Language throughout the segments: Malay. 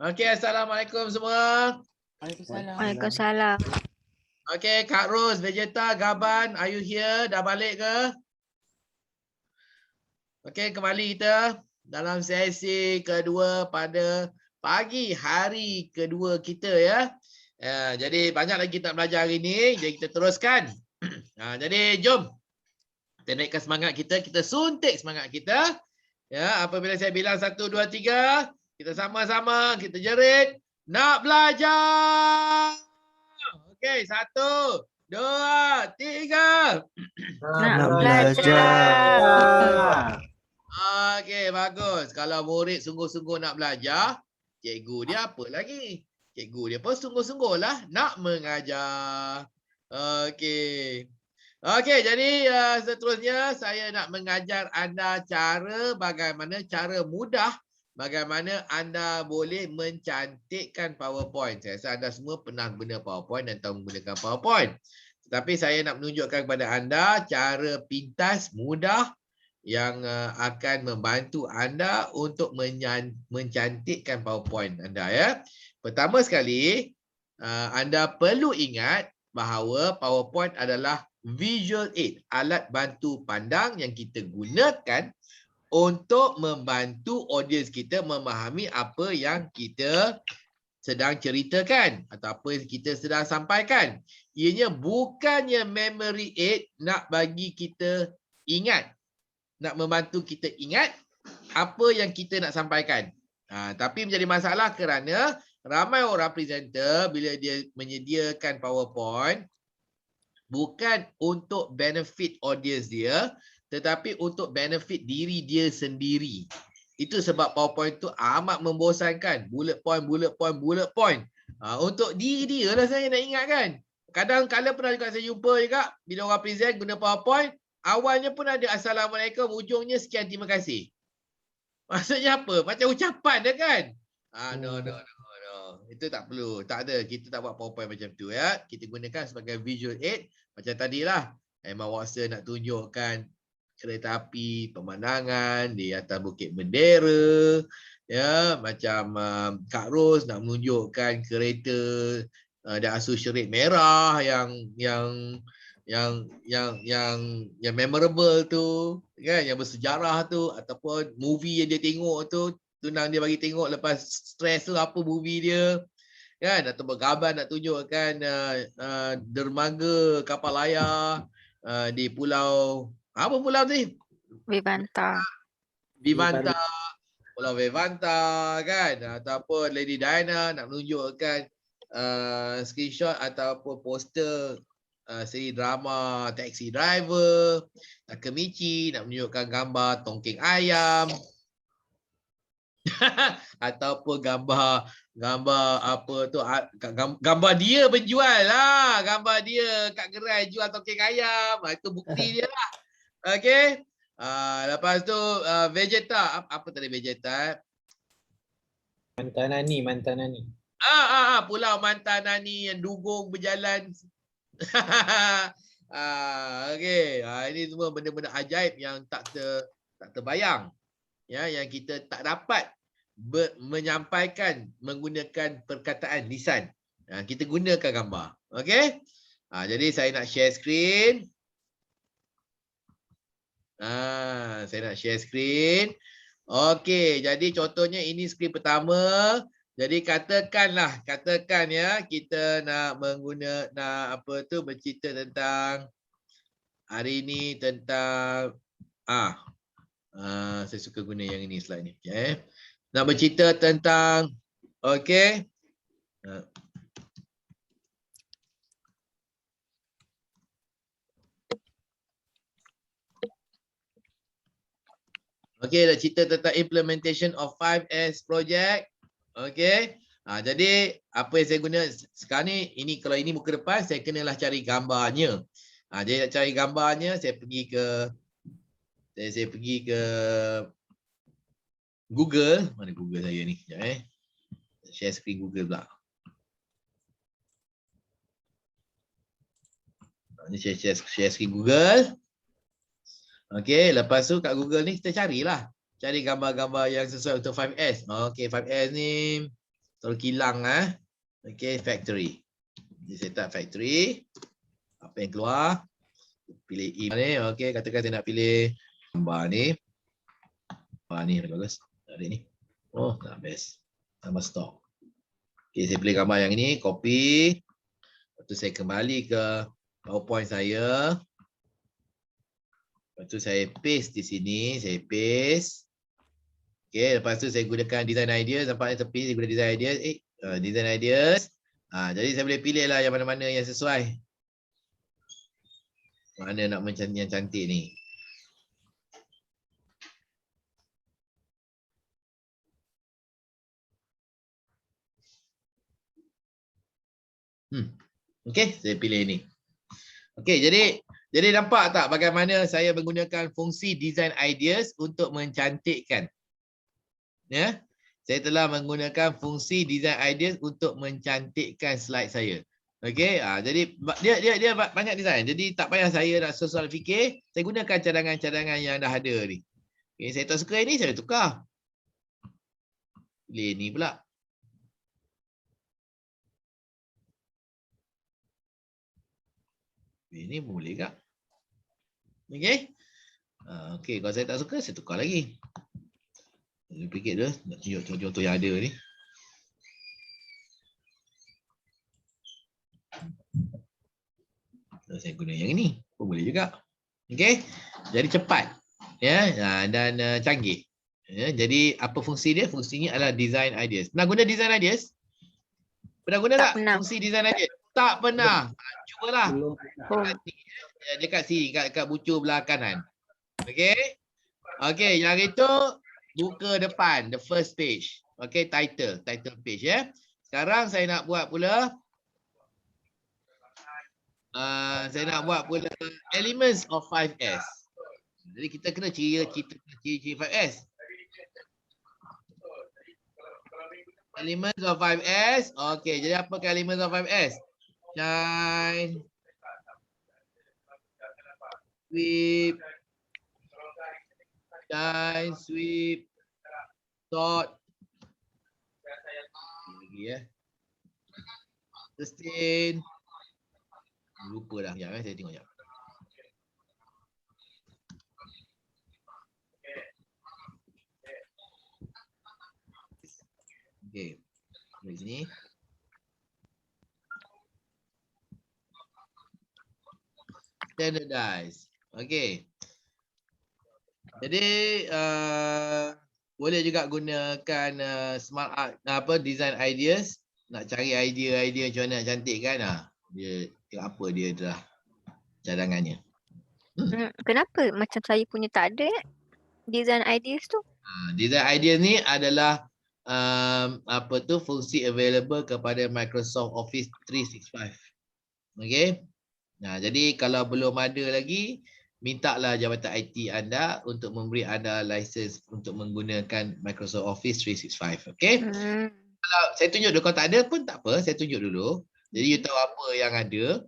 Okey, Assalamualaikum semua. Waalaikumsalam. Waalaikumsalam. Okey, Kak Ros, Vegeta, Gaban, are you here? Dah balik ke? Okey, kembali kita dalam sesi kedua pada pagi hari kedua kita ya. Jadi banyak lagi kita belajar hari ni, jadi kita teruskan. Jadi jom kita naikkan semangat kita suntik semangat kita. Ya, apabila saya bilang 1 2 3, kita sama-sama kita jerit nak belajar. Okey, 1 2 3. Nak belajar. Okey, bagus. Kalau murid sungguh-sungguh nak belajar, cikgu dia apa lagi? Cikgu dia pun sungguh-sungguh lah nak mengajar. Okey. Okey, jadi seterusnya saya nak mengajar anda cara mudah bagaimana anda boleh mencantikkan PowerPoint. Saya rasa anda semua pernah guna PowerPoint dan tahu menggunakan PowerPoint. Tetapi saya nak menunjukkan kepada anda cara pintas mudah yang akan membantu anda untuk mencantikkan PowerPoint anda ya. Pertama sekali, anda perlu ingat bahawa PowerPoint adalah visual aid, alat bantu pandang yang kita gunakan untuk membantu audiens kita memahami apa yang kita sedang ceritakan atau apa yang kita sedang sampaikan. Ianya bukannya memory aid nak bagi kita ingat, nak membantu kita ingat apa yang kita nak sampaikan. Tapi menjadi masalah kerana ramai orang presenter bila dia menyediakan PowerPoint bukan untuk benefit audience dia, tetapi untuk benefit diri dia sendiri. Itu sebab PowerPoint tu amat membosankan. Bullet point. Untuk diri dia lah saya nak ingatkan. Kadang-kadang pernah juga saya jumpa juga bila orang present guna PowerPoint, awalnya pun ada Assalamualaikum, ujungnya sekian terima kasih. Maksudnya apa? Macam ucapan dia kan? No. Itu tak perlu. Tak ada. Kita tak buat PowerPoint macam tu ya. Kita gunakan sebagai visual aid. Macam tadilah. Emma Watson nak tunjukkan kereta api, pemandangan di atas Bukit Bendera. Ya, macam Kak Ros nak menunjukkan kereta dan asu syerit merah yang memorable tu, kan, yang bersejarah tu, ataupun movie yang dia tengok tu, tunang dia bagi tengok lepas stres tu apa movie dia, kan, atau bergaban nak tunjukkan dermaga kapal layar di pulau apa pulau ni? Vivanta. Pulau Vivanta kan, ataupun Lady Diana nak menunjukkan screenshot ataupun poster seri drama Taxi Driver. Takemichi nak menunjukkan gambar tongking ayam. Ataupun gambar apa tu, gambar dia berjual lah, gambar dia kat gerai jual tongking ayam. Itu bukti dia lah. Okey. Lepas tu Vegeta, apa tadi Vegeta? Mantanani. Pulau Mantanani yang dugong berjalan. Okey. Ini semua benda-benda ajaib yang tak terbayang. Ya, yang kita tak dapat menyampaikan menggunakan perkataan lisan. Kita gunakan gambar. Okey? Jadi saya nak share screen. Saya nak share screen. Okey, jadi contohnya ini screen pertama. Jadi katakan ya, kita nak bercerita tentang hari ini tentang saya suka guna yang ini slide ni. Okay. Nak bercerita tentang okey. Okey, nak cerita tentang implementation of 5S project. Okey. Jadi apa yang saya guna sekarang ni, kalau ini muka depan, saya kenalah cari gambarnya. Jadi nak cari gambarnya, saya pergi ke Google. Mana Google saya ni? Sekejap share screen Google pula. Ni share screen Google. Okey, lepas tu kat Google ni kita carilah. Cari gambar-gambar yang sesuai untuk 5S. Okey, 5S ni Terus kilang okey, factory. Jadi set up factory. Apa yang keluar? Pilih E ni. Okey, katakan saya nak pilih gambar ni. Gambar ni bagus. Ada ni. Oh, dah best. Tambah stok. Okey, saya pilih gambar yang ini, copy. Lepas tu saya kembali ke PowerPoint saya. Lepas tu saya paste di sini, saya paste. Okey, lepas tu saya gunakan design ideas, nampak di tepi saya guna design ideas. Design ideas. Jadi saya boleh pilih lah yang mana-mana yang sesuai. Mana nak macam yang cantik ni. Okey, saya pilih ni. Okey, jadi nampak tak bagaimana saya menggunakan fungsi design ideas untuk mencantikkan. Ya. Saya telah menggunakan fungsi design ideas untuk mencantikkan slide saya. Okey, jadi dia banyak design. Jadi tak payah saya nak soal fikir, saya gunakan cadangan-cadangan yang dah ada ni. Okey, saya tak suka ini, saya tukar. Pilih ni pula. Ini boleh tak? Okey. Okey, kalau saya tak suka, saya tukar lagi. Saya fikir dulu, nak tunjuk contoh yang ada ni. Saya guna yang ini. Pun boleh juga. Okey. Jadi cepat. Ya, dan canggih. Ya, jadi apa fungsi dia? Fungsinya adalah design ideas. Pernah guna design ideas? Pernah guna tak pernah. fungsi design ideas? Tak pernah. Cubalah. Oh. Dekat sini, kat bucu belah kanan. Okey. Okey, yang itu buka depan, the first page. Okey, title page ya. Sekarang saya nak buat pula elements of 5S. Jadi kita kena ciri 5S. Elements of 5S. Okey, jadi apa elements of 5S? Shine, sweep, shine, sweep, sort. Lagi ya. Sustain. Lupa dah. Sekejap saya tengok sekejap. Okey. Dari sini. Standardize. Okey. Jadi boleh juga gunakan smart art design ideas, nak cari idea macam mana nak cantikkan dia apa dia adalah cadangannya. Kenapa macam saya punya tak ada design ideas tu? Design ideas ni adalah fungsi available kepada Microsoft Office 365. Okey. Jadi kalau belum ada lagi, mintalah jabatan IT anda untuk memberi anda license untuk menggunakan Microsoft Office 365. Okey. Kalau saya tunjuk dulu, kalau tak ada pun tak apa, saya tunjuk dulu. Jadi you tahu apa yang ada.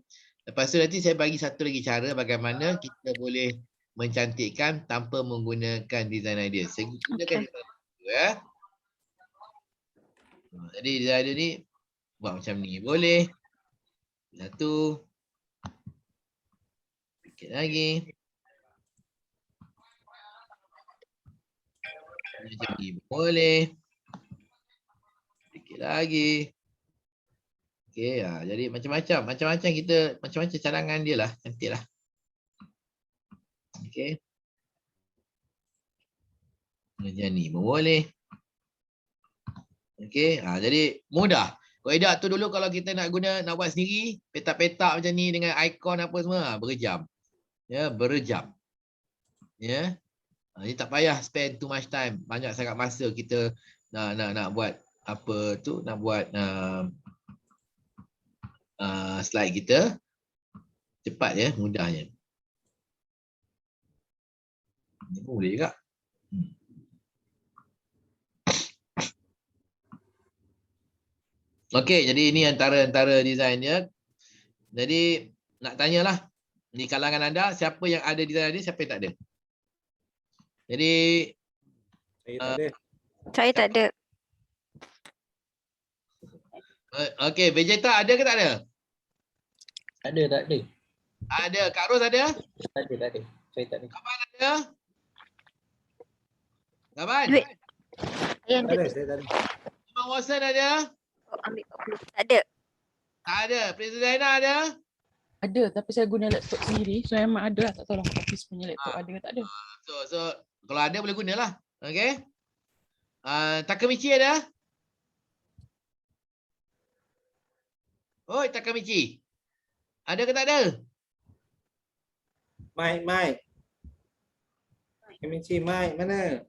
Lepas tu nanti saya bagi satu lagi cara bagaimana kita boleh mencantikkan tanpa menggunakan design idea. Saya gunakan design idea ya. Jadi design idea ni buat macam ni. Boleh. Satu. Sikit lagi. Macam ni boleh. Sikit lagi. Okey, jadi macam-macam kita macam-macam cadangan dia lah, cantik lah. Okey. Macam ni pun boleh. Okey, jadi mudah. Kaedah tu dulu kalau kita nak buat sendiri, petak-petak macam ni dengan ikon apa semua, berjam. Ya, berjam. Ya. Ini tak payah spend too much time, banyak sangat masa kita nak buat apa tu, nak buat slide kita. Cepat ya, mudahnya. Ini pun boleh juga. Okey, jadi ini antara design dia. Jadi nak tanyalah di kalangan anda siapa yang ada design dia, siapa yang tak ada. Jadi Saya tak ada. Saya tak ada. Okey, Vegeta ada ke tak ada? Tak ada. Ada. Kak Ros ada? Tak ada. Saya tak ada. Kapan ada? Kapan? Duit. Yang Tak ada, duit. saya tak ada. Imam Watson ada? Oh, ambil 40. Tak ada. Tak ada. Princess Diana ada? Ada, tapi saya guna laptop sendiri. So memang ada lah. Tak tahu lah office punya laptop ada ke tak ada. So kalau ada boleh gunalah. Okey. Takamichi ada? Oi, Takamichi. Ada ke tak ada? Mike. Kemici, Mike, mana?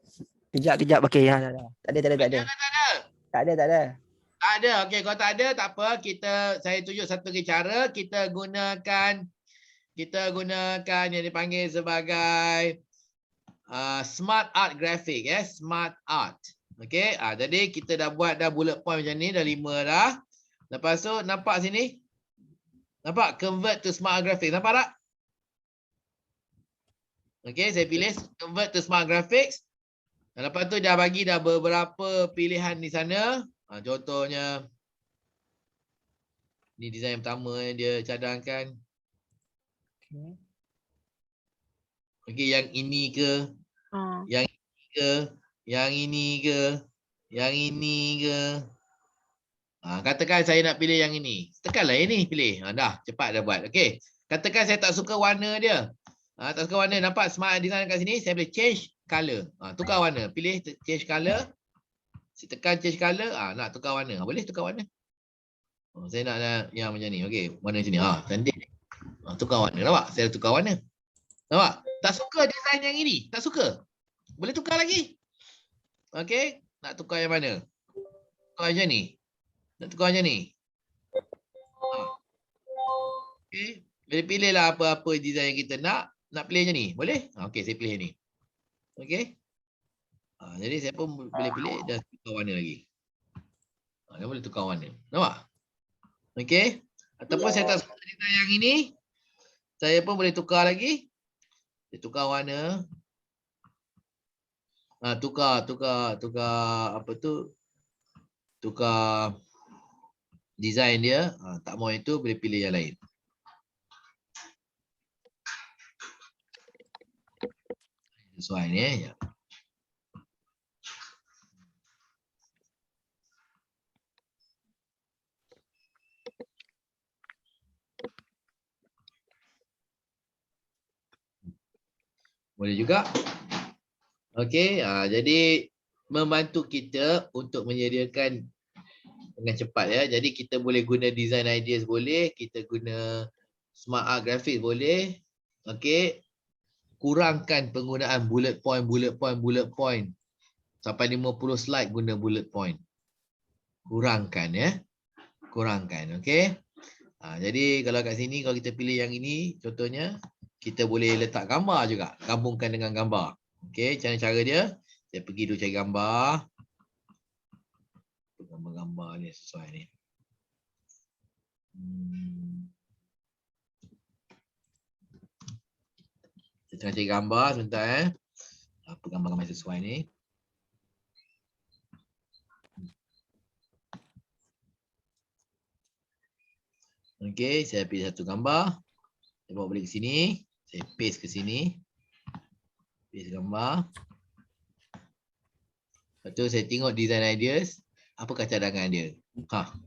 Kejap. Okey, ya. Tak ada. Tak ada. Tak ada. Tak ada. Okey, kalau tak ada tak apa. Saya tunjuk satu lagi cara. Kita gunakan yang dipanggil sebagai smart art graphic ya, smart art. Okey, jadi kita dah buat dah bullet point macam ni, dah 5 dah. Lepas tu nampak sini? Nampak convert to smart graphics. Nampak tak? Okey, saya pilih convert to smart graphics. Dan lepas tu dah bagi dah beberapa pilihan di sana. Contohnya ni design pertama yang dia cadangkan. Okey, yang ini ke? Yang ini ke? Yang ini ke? Yang ini ke? Katakan saya nak pilih yang ini. Tekanlah yang ni pilih. Dah, cepat dah buat. Okey. Katakan saya tak suka warna dia. Tak suka warna. Nampak smart design kat sini. Saya boleh change color. Tukar warna. Pilih change color. Saya tekan change color. Nak tukar warna. Boleh tukar warna. Saya nak yang macam ni. Okey. Warna sini. Cantik. Tukar warna. Nampak? Saya tukar warna. Nampak? Tak suka design yang ini. Tak suka. Boleh tukar lagi. Okey. Nak tukar yang mana? Tukar macam ni. Nak tukar macam ni. Okey. Boleh pilihlah apa-apa design yang kita nak. Nak pilih macam ni. Boleh? Okey, saya pilih ni. Okey. Jadi saya pun boleh pilih dan tukar warna lagi. Dia boleh tukar warna. Nampak? Okey. Ataupun saya tak suka design yang ini. Saya pun boleh tukar lagi. Saya tukar warna. Tukar apa tu? Tukar design dia. Tak mau itu boleh pilih yang lain. Sesuai ni ya. Boleh juga. Okey, jadi membantu kita untuk menyediakan dengan cepat ya. Jadi kita boleh guna design ideas boleh, kita guna smart art graphic boleh. Okey. Kurangkan penggunaan bullet point. Sampai 50 slide guna bullet point. Kurangkan ya. Kurangkan, okey. Jadi kalau kat sini kalau kita pilih yang ini contohnya kita boleh letak gambar juga, gabungkan dengan gambar. Okey, cara dia saya pergi dulu cari gambar. Gambar-gambar ni sesuai ni. Saya tengah cari gambar sebentar apa gambar-gambar sesuai ni. Okey, saya pilih satu gambar. Saya bawa balik ke sini. Saya paste ke sini. Paste gambar. Lepas tu saya tengok design ideas. Apakah cadangan dia? Macam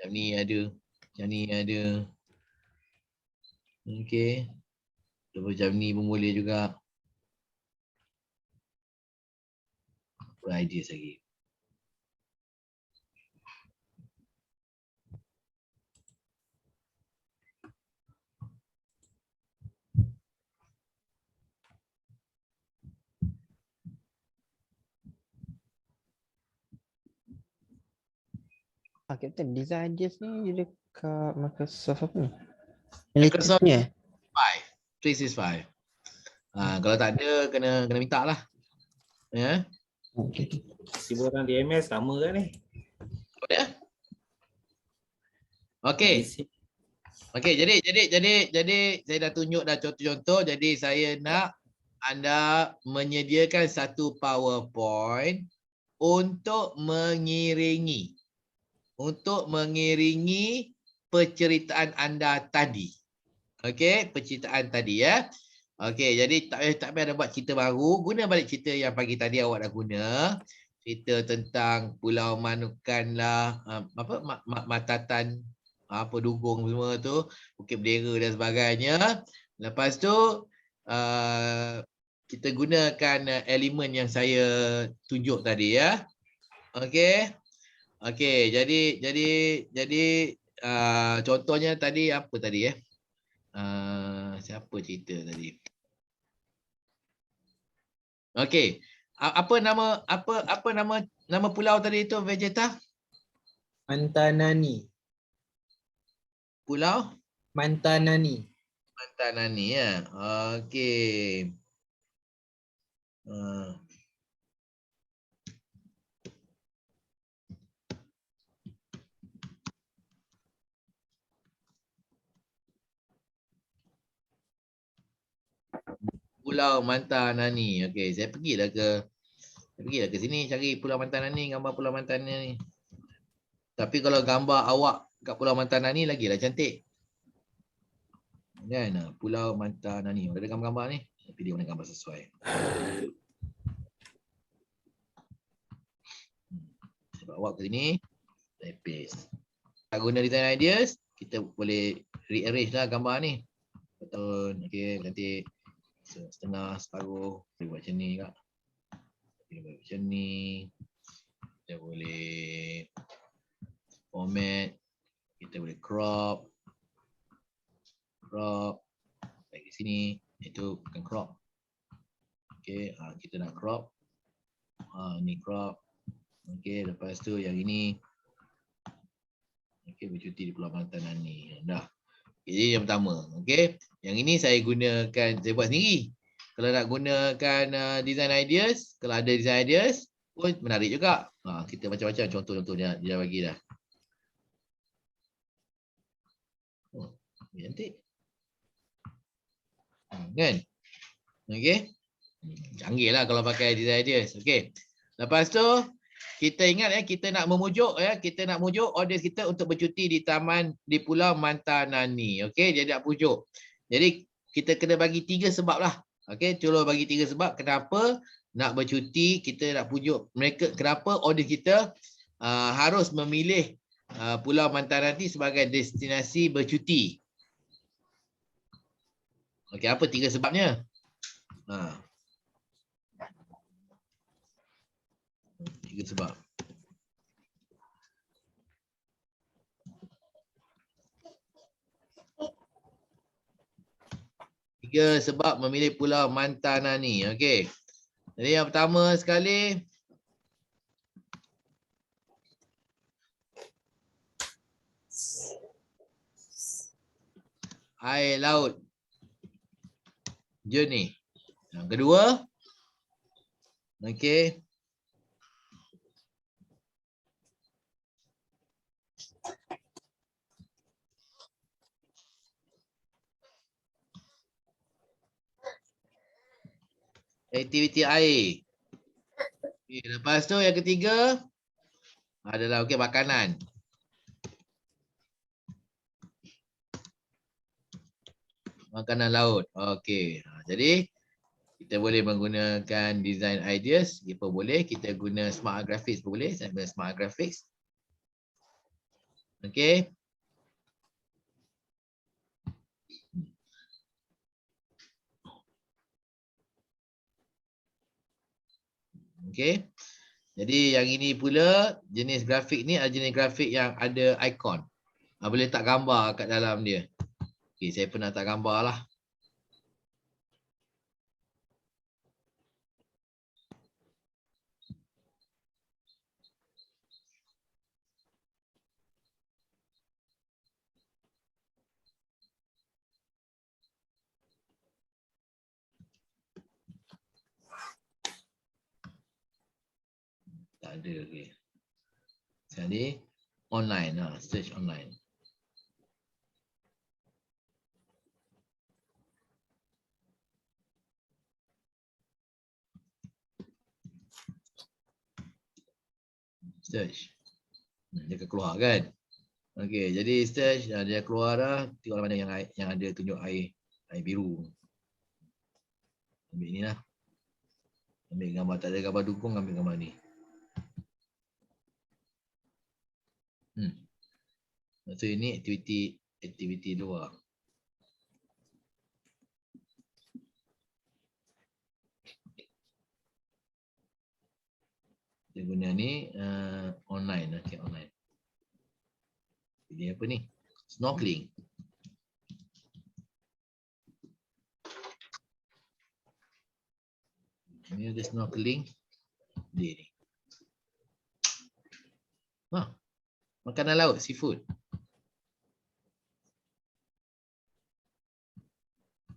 ni ada. Macam ni ada. Okey. Macam ni pun boleh juga. Apa ideas lagi? Captain, design ideas ni dekat Microsoft apa ni? Microsoft Ni. 365. Kalau tak ada kena minta lah. Ya. Okey. Tiba orang DMS sama kan ni? Ya. Okey. Okey, jadi saya dah tunjuk dah contoh-contoh. Jadi saya nak anda menyediakan satu PowerPoint untuk mengiringi untuk mengiringi penceritaan anda tadi. Okey, penceritaan tadi ya. Okey, jadi tak payah ada buat cerita baru. Guna balik cerita yang pagi tadi awak dah guna. Cerita tentang Pulau Manukan lah, Matatan, apa Dugong semua tu, Bukit Bendera dan sebagainya. Lepas tu kita gunakan elemen yang saya tunjuk tadi ya. Okey. Okey, jadi contohnya tadi apa tadi ya? Siapa cerita tadi? Okey. Apa nama pulau tadi tu, Vegeta? Mantanani. Pulau Mantanani. Mantanani ya. Okey. Pulau Mantanani. Okey, saya pergilah ke sini cari Pulau Mantanani, gambar Pulau Mantanani. Tapi kalau gambar awak kat Pulau Mantanani lagilah cantik. Kan? Pulau Mantanani. Ada gambar-gambar ni. Saya pilih mana gambar sesuai. Saya bawa awak ke sini. Saya paste. Tak guna design ideas, kita boleh rearrange lah gambar ni. Betul. Okey, cantik. Setengah, separuh. Boleh buat macam ni kak. Boleh buat macam ni. Kita boleh format. Kita boleh crop. Lagi sini. Itu bukan crop. Okey, kita nak crop. Ni crop. Okey, lepas tu yang ini. Okey, bercuti di Pulau Mantanani. Dah. Jadi yang pertama, okey. Yang ini saya gunakan, saya buat sendiri. Kalau nak gunakan design ideas, kalau ada design ideas pun menarik juga. Kita macam-macam contoh-contoh dia bagi dah. Oh, cantik. Kan? Okey. Canggih lah kalau pakai design ideas. Okey. Lepas tu kita ingat kita nak memujuk kita nak mujuk audience kita untuk bercuti di taman di Pulau Mantanani. Okey, dia nak pujuk. Jadi kita kena bagi 3 sebab lah. Okey, cuba bagi 3 sebab kenapa nak bercuti, kita nak pujuk mereka, kenapa audience kita harus memilih Pulau Mantanani sebagai destinasi bercuti. Okey, apa 3 sebabnya? 3 sebab. Tiga sebab memilih Pulau Mantanani. Okey. Jadi yang pertama sekali, air laut jernih. Yang kedua, okey, aktiviti air. Okay, lepas tu yang ketiga adalah makanan. Makanan laut. Okey. Jadi kita boleh menggunakan design ideas, apa boleh, kita guna smart graphics pun boleh, saya guna smart graphics. Okey. Okey. Jadi yang ini pula jenis grafik ni adalah jenis grafik yang ada ikon. Boleh tak gambar kat dalam dia. Okey, saya pernah tak gambar lah. Tak ada lagi. Jadi online lah, search online. Search. Dia akan keluar kan. Okey, jadi search dia keluar dah. Tengok mana yang ada tunjuk air biru. Ambil ni lah. Ambil gambar, tak ada gambar dukung, ambil gambar ni. Maksud ini aktiviti luar. Kita guna ni online. Okay, online. Pilih apa ni? Snorkeling. Ini ada snorkeling. Dia ni. Makanan laut, seafood.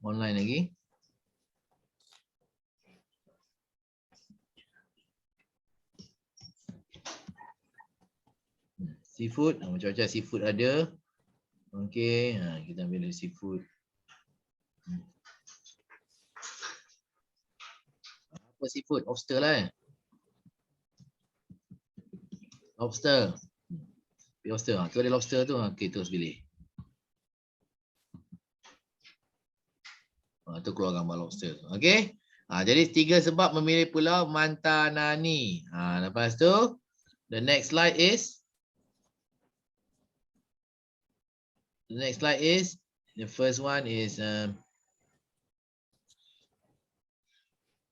Online lagi. Seafood, macam-macam seafood ada. Okey, kita ambil dari seafood. Apa seafood? Lobster lah. Lobster. Pilih lobster. Tu ada lobster tu. Okey, terus pilih. Tu keluar gambar lobster. Okey. Jadi 3 sebab memilih Pulau Mantanani. Lepas tu, the next slide is the first one is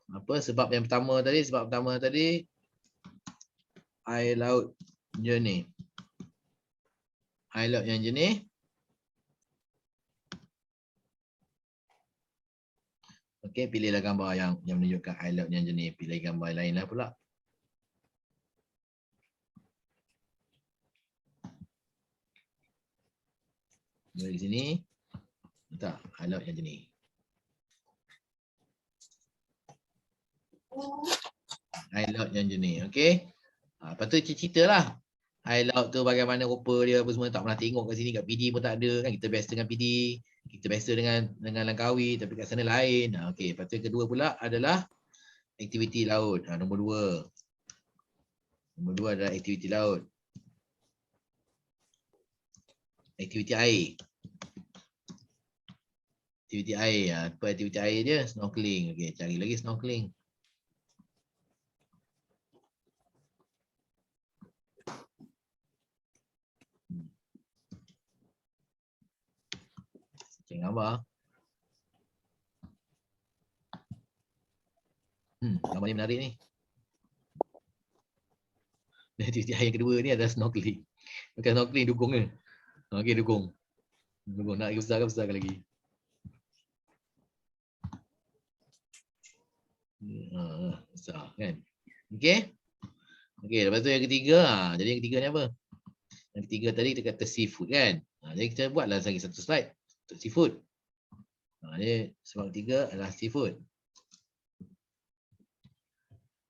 apa sebab yang pertama tadi? Sebab pertama tadi air laut jernih. Air laut yang jernih. Okey, pilihlah gambar yang menunjukkan air laut yang jernih. Pilih gambar lain lah pula. Dari sini. Tak, air laut yang jernih. Air laut yang jernih, okey. Lepas tu cerita lah. Air laut tu bagaimana rupa dia apa semua tak pernah tengok kat sini, kat PD pun tak ada kan. Kita biasa dengan PD, kita biasa dengan Langkawi tapi kat sana lain. Okey, lepas tu yang kedua pula adalah aktiviti laut. Nombor 2. Nombor 2 adalah aktiviti laut. Aktiviti air. Aktiviti air. Apa aktiviti air dia? Snorkeling. Okey, cari lagi snorkeling. Cari gambar. Gambar ni menarik ni. Aktiviti air yang kedua ni adalah snorkeling. Bukan snorkeling, dukung ke? Okey, dukung. Dukung. Nak lagi besarkan lagi. Besar kan. Okey. Okey, lepas tu yang ketiga. Jadi yang ketiga ni apa? Yang ketiga tadi kita kata seafood kan. Jadi kita buatlah lagi satu slide untuk seafood. Jadi sebab ketiga adalah seafood.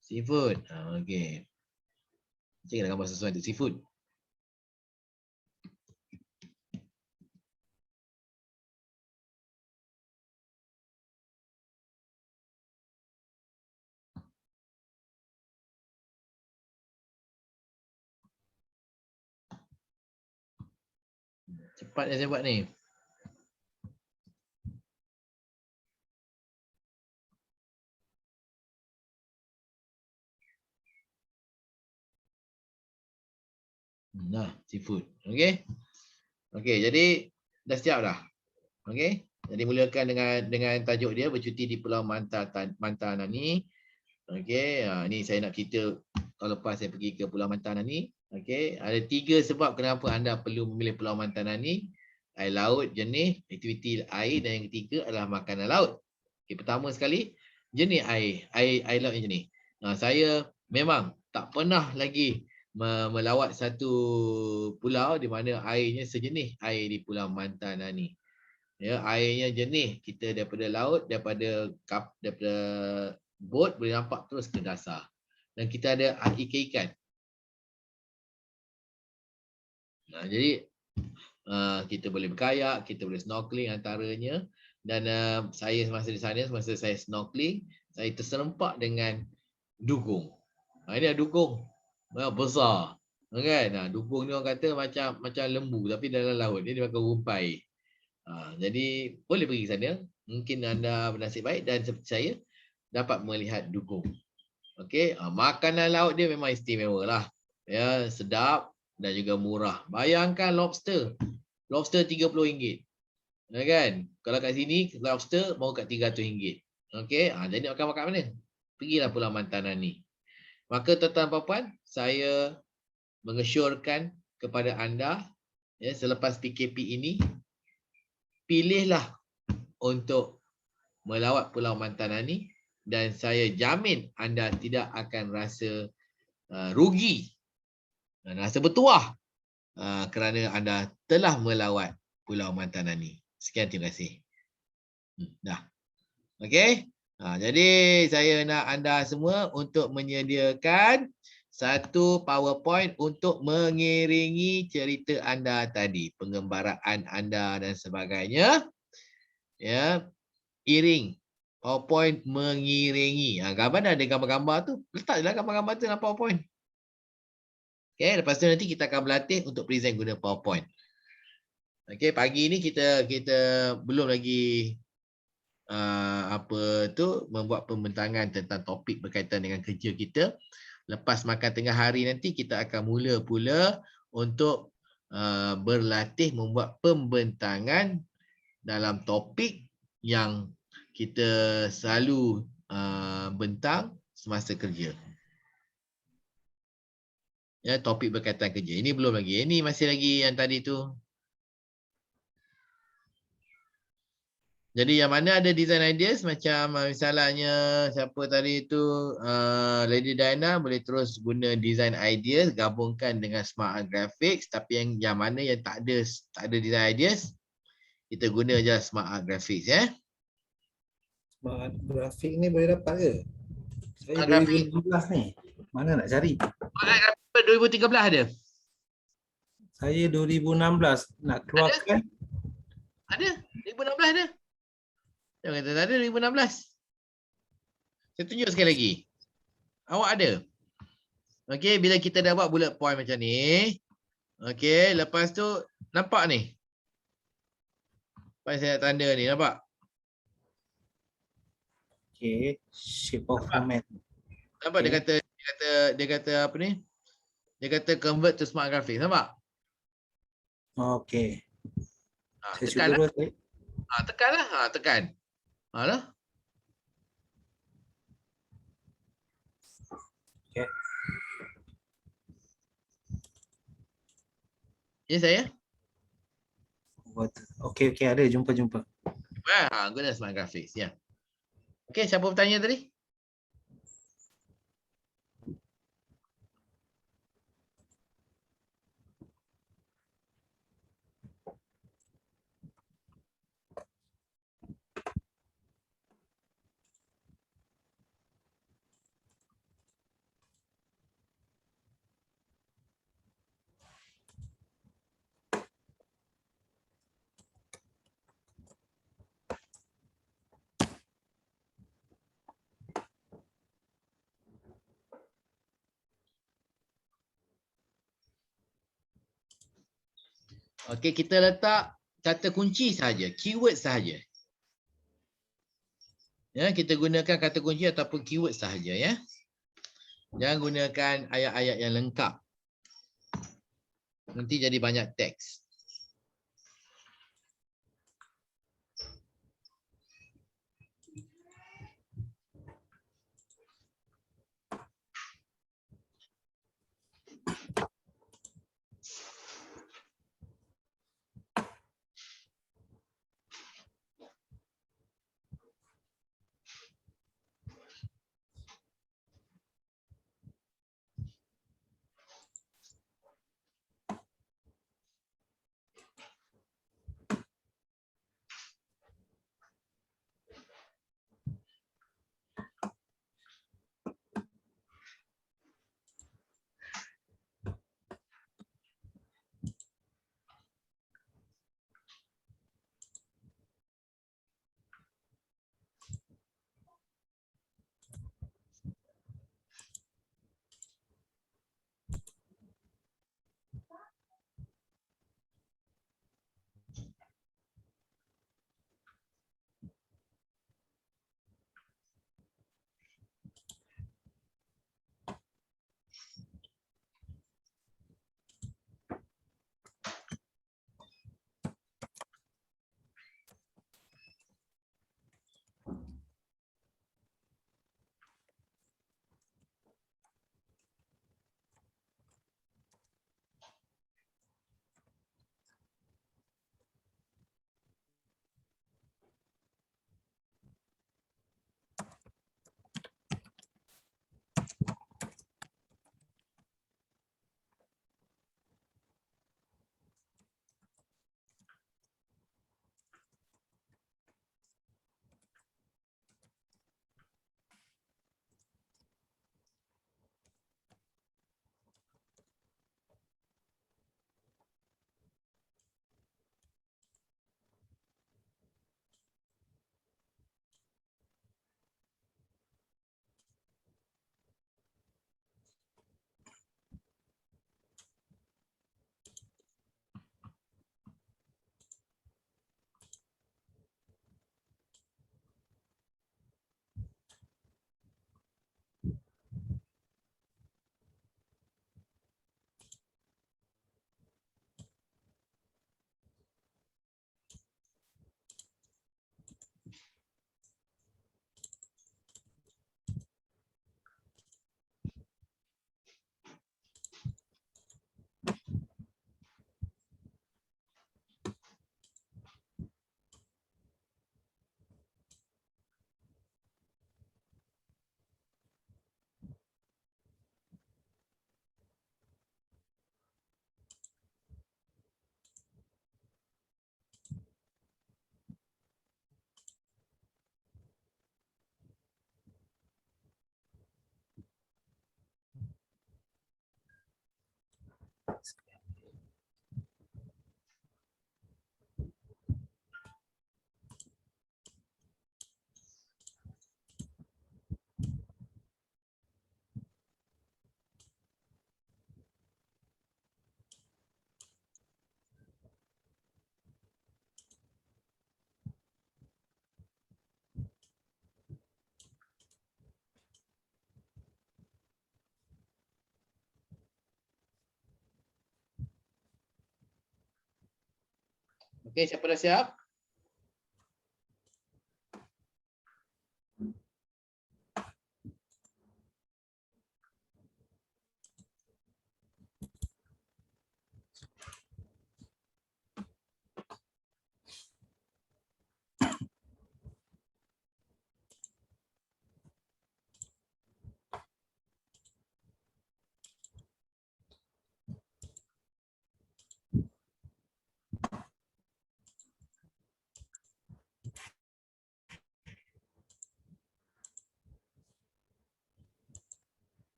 Seafood. Okey. Cari gambar sesuai untuk seafood. Cepat yang saya buat ni. Nah, seafood. Okey. Okey, jadi dah siap dah. Okey. Jadi mulakan dengan tajuk dia bercuti di Pulau Mantanani. Okey, ni saya nak cerita tahun lepas saya pergi ke Pulau Mantanani. Okey, ada 3 sebab kenapa anda perlu memilih Pulau Mantanani. Air laut jernih, aktiviti air, dan yang ketiga adalah makanan laut. Okey, pertama sekali, jernih air laut yang jernih. Saya memang tak pernah lagi melawat satu pulau di mana airnya sejernih air di Pulau Mantanani. Ya, airnya jernih. Kita daripada laut, daripada bot boleh nampak terus ke dasar. Dan kita ada ikan-ikan. Jadi kita boleh berkayak, kita boleh snorkeling antaranya. Dan saya semasa di sana, semasa saya snorkeling, saya terserempak dengan dugong. Ini ada dugong besar. Kan? Dugong ni orang kata macam lembu tapi dalam laut dia makan rumpai. Jadi boleh pergi ke sana. Mungkin anda bernasib baik dan seperti saya dapat melihat dugong. Okey, makanan laut dia memang istimewa lah. Ya, sedap dan juga murah. Bayangkan lobster. Lobster RM30. Ya kan? Kalau kat sini lobster mau kat RM300. Okey, jadi nak makan mana? Pergilah Pulau Mantanan ni. Maka tuan-tuan puan-puan, saya mengesyorkan kepada anda ya, selepas PKP ini pilihlah untuk melawat Pulau Mantanan ni dan saya jamin anda tidak akan rasa rugi dan rasa bertuah kerana anda telah melawat Pulau Mantanan ni. Sekian, terima kasih. Dah. Okey. Jadi saya nak anda semua untuk menyediakan satu PowerPoint untuk mengiringi cerita anda tadi, pengembaraan anda dan sebagainya. Ya, iring. PowerPoint mengiringi. Gambar ada gambar-gambar tu. Letaklah gambar-gambar tu dalam PowerPoint. Okey, lepas tu nanti kita akan berlatih untuk present guna PowerPoint. Okey, pagi ni kita belum lagi membuat pembentangan tentang topik berkaitan dengan kerja kita. Lepas makan tengah hari nanti kita akan mula pula untuk berlatih membuat pembentangan dalam topik yang kita selalu bentang semasa kerja. Ya, topik berkaitan kerja. Ini belum lagi. Ini masih lagi yang tadi tu. Jadi yang mana ada design ideas macam misalnya siapa tadi tu Lady Diana boleh terus guna design ideas gabungkan dengan smart art graphics, tapi yang mana yang tak ada design ideas kita guna je smart art graphics ya. Smart art grafik ni boleh dapat ke? Saya Smart 2016 ni. Mana nak cari? Smart art graphics 2013 ada. Saya 2016 nak keluarkan. Ada. 2016 ada. Jangan kata tak ada 2016. Saya tunjuk sekali lagi. Awak ada. Okey, bila kita dah buat bullet point macam ni. Okey, lepas tu nampak ni. Apa saya nak tanda ni, nampak? Okay, shape of format. Nampak dia kata apa ni? Dia kata convert to smart graphics, nampak? Okay. Saya Tekan cuba lah. dulu. Tekan lah. Tekan. Lah. Okay. Ya saya? Okay, ada. Jumpa. Guna smart graphics, ya. Okey, siapa bertanya tadi? Okey, kita letak kata kunci saja, keyword saja. Ya, kita gunakan kata kunci ataupun keyword sahaja ya. Jangan gunakan ayat-ayat yang lengkap. Nanti jadi banyak teks. Okey, siapa dah siap?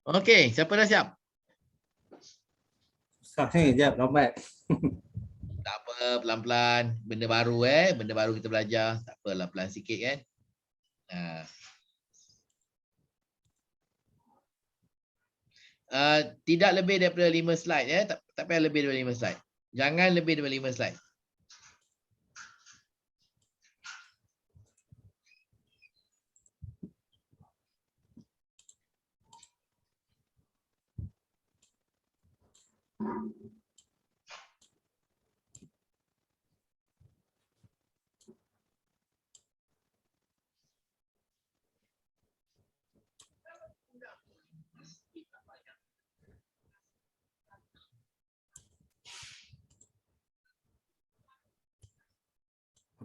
Okey, siapa dah siap? Susah ni, jap, lambat. Tak apa, pelan-pelan. Benda baru benda baru kita belajar. Tak apalah, pelan sikit kan. Tidak lebih daripada 5 slide tak payah lebih daripada 5 slide. Jangan lebih daripada 5 slide.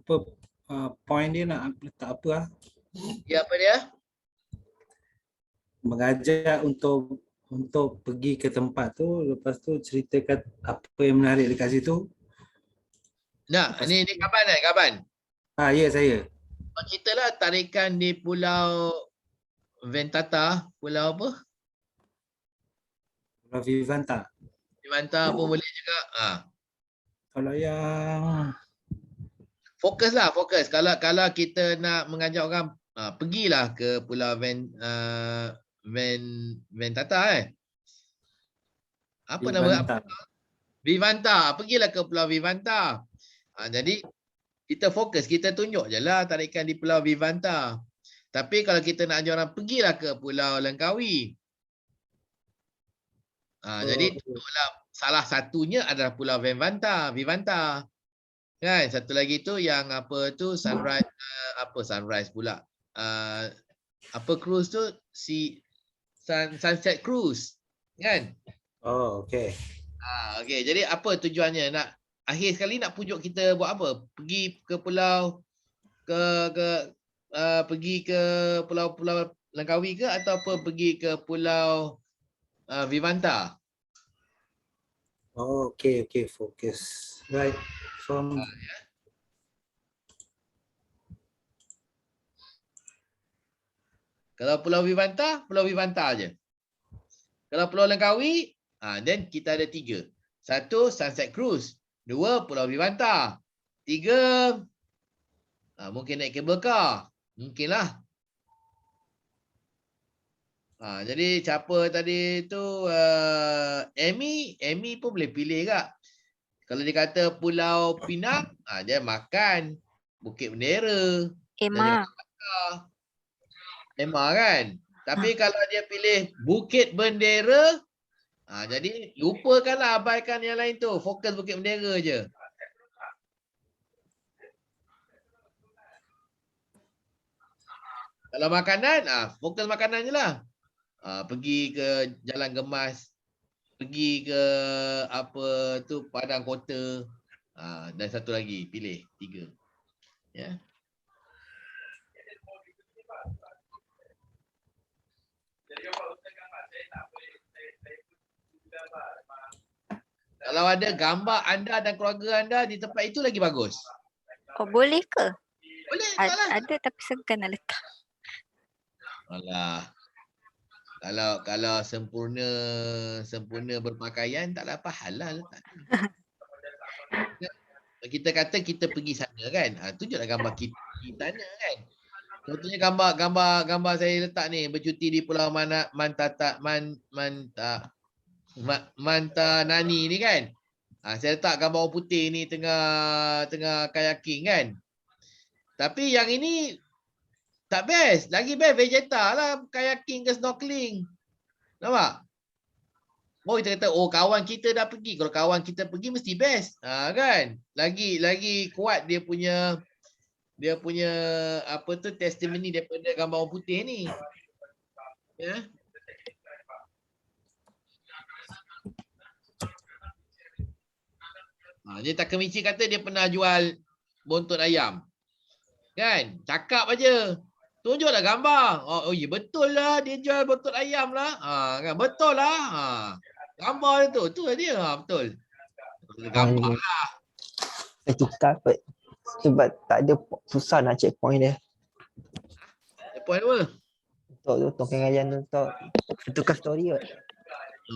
Apa point dia nak letak apa ah? Ya, apa dia? Mengajak untuk pergi ke tempat tu, lepas tu ceritakan apa yang menarik dekat situ. Nah, ni kapan kapan? Ya, saya. Ceritalah tarikan di Pulau Ventata, pulau apa? Kalau Vivanta. Vivanta pun boleh juga. Kalau yang Fokuslah, fokus. Kalau kita nak mengajak orang, pergilah ke Pulau Ventata Apa nama? Vivanta. Vivanta. Pergilah ke Pulau Vivanta. Jadi kita fokus, kita tunjuk je lah tarikan di Pulau Vivanta. Tapi kalau kita nak ajak orang, pergilah ke Pulau Langkawi. Jadi tunjuklah salah satunya adalah Pulau Vivanta. Kan? Satu lagi tu yang apa tu sunrise, sunrise pula. Apa cruise tu? Sunset cruise. Kan? Oh, okey. Okey, jadi apa tujuannya? Nak akhir sekali nak pujuk kita buat apa? Pergi ke pulau pergi ke pulau-pulau Langkawi ke atau apa pergi ke pulau Vivanta? Oh, okey, fokus. Right. From Kalau Pulau Vivanta je. Kalau Pulau Langkawi, then kita ada 3. 1, Sunset Cruise. 2, Pulau Vivanta. 3, mungkin naik kabel car. Mungkinlah. Jadi siapa tadi tu Amy pun boleh pilih kak. Kalau dia kata Pulau Pinang, dia makan Bukit Bendera. Emma kan. Tapi kalau dia pilih Bukit Bendera, jadi lupakanlah, abaikan yang lain tu. Fokus Bukit Bendera je. Kalau makanan, fokus makanan je lah. Pergi ke Jalan Gemas, pergi ke apa tu Padang Kota, dan satu lagi pilih 3. Ya. Kalau ada gambar anda dan keluarga anda di tempat itu lagi bagus. Oh, boleh ke? Boleh, taklah. Ada tapi segan nak letak. Alah. Kalau sempurna berpakaian taklah apa halal letak. Kita kata kita pergi sana kan. Tunjuklah gambar kita pergi sana kan. Contohnya gambar saya letak ni bercuti di Pulau Mantata Manta Nani ni kan. Saya letak gambar orang putih ni tengah kayaking kan. Tapi yang ini tak best. Lagi best Vegeta lah kayaking ke snorkeling. Nampak? Oh kita kata kawan kita dah pergi. Kalau kawan kita pergi mesti best. Kan? Lagi kuat dia punya apa tu testimoni daripada gambar orang putih ni. Ya. Dia Takemichi kata dia pernah jual bontot ayam. Kan? Cakap aja. Tunjuklah gambar. Oh ya betul lah dia jual bontot ayam lah. Kan betul lah. Gambar tu. Tu dia. Betul. Gambar lah. Saya tukar kot. Sebab tak ada susah nak check point dia. Point apa? Untuk tu tongkeng ayam tu untuk tukar story kot.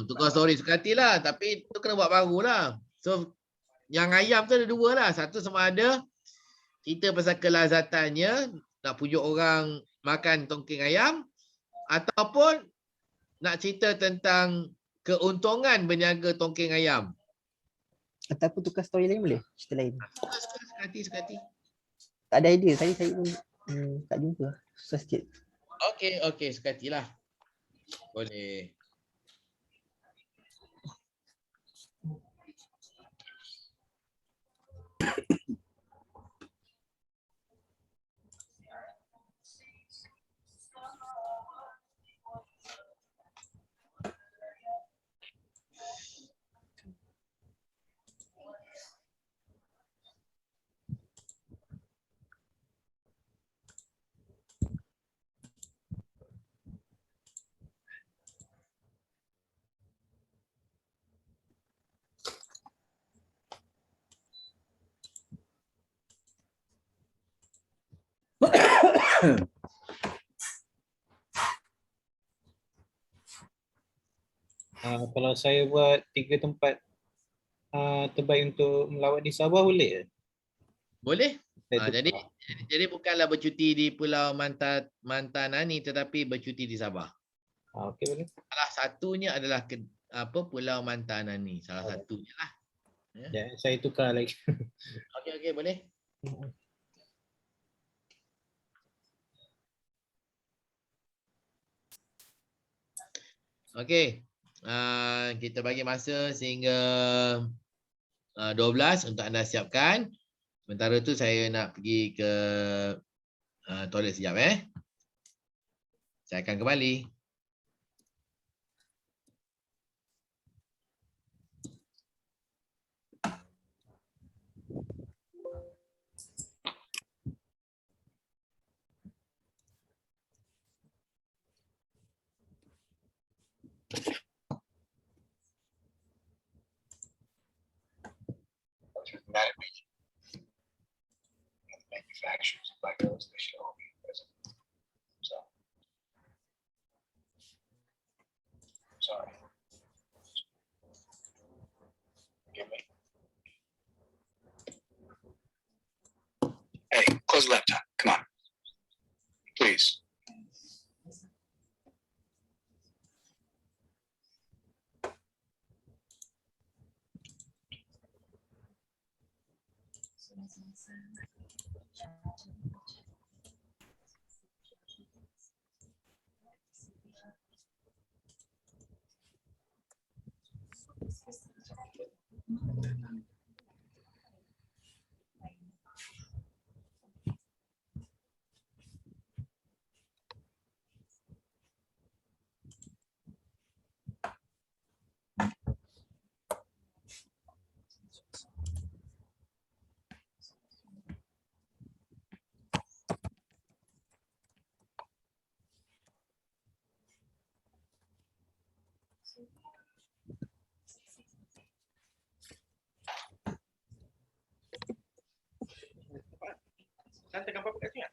Tukar story suka hati lah. Tapi tu kena buat baru lah. So yang ayam tu ada dua lah. Satu sama ada cerita pasal kelazatannya. Nak pujuk orang makan tongkeng ayam. Ataupun nak cerita tentang keuntungan berniaga tongkeng ayam. Ataupun tukar story lain boleh? Cerita lain. Suka hati. Tak ada idea. Tadi saya pun tak jumpa. Susah sikit. Okey. Suka hati lah. Boleh. Kalau saya buat 3 tempat terbaik untuk melawat di Sabah boleh ke? Boleh. Saya Jadi tukar. bukanlah bercuti di Pulau Mantanani tetapi bercuti di Sabah. Okey boleh. Salah satunya adalah Pulau Mantanani. Salah satunya lah. Ya, saya tukar lagi. Okey boleh. Okey. Kita bagi masa sehingga 12 untuk anda siapkan. Sementara tu saya nak pergi ke toilet sekejap Saya akan kembali. Manufacturers by those they should all be present. So, sorry. Forgive me. Hey, close the laptop. Come on. Please. Santai gambar kat sini.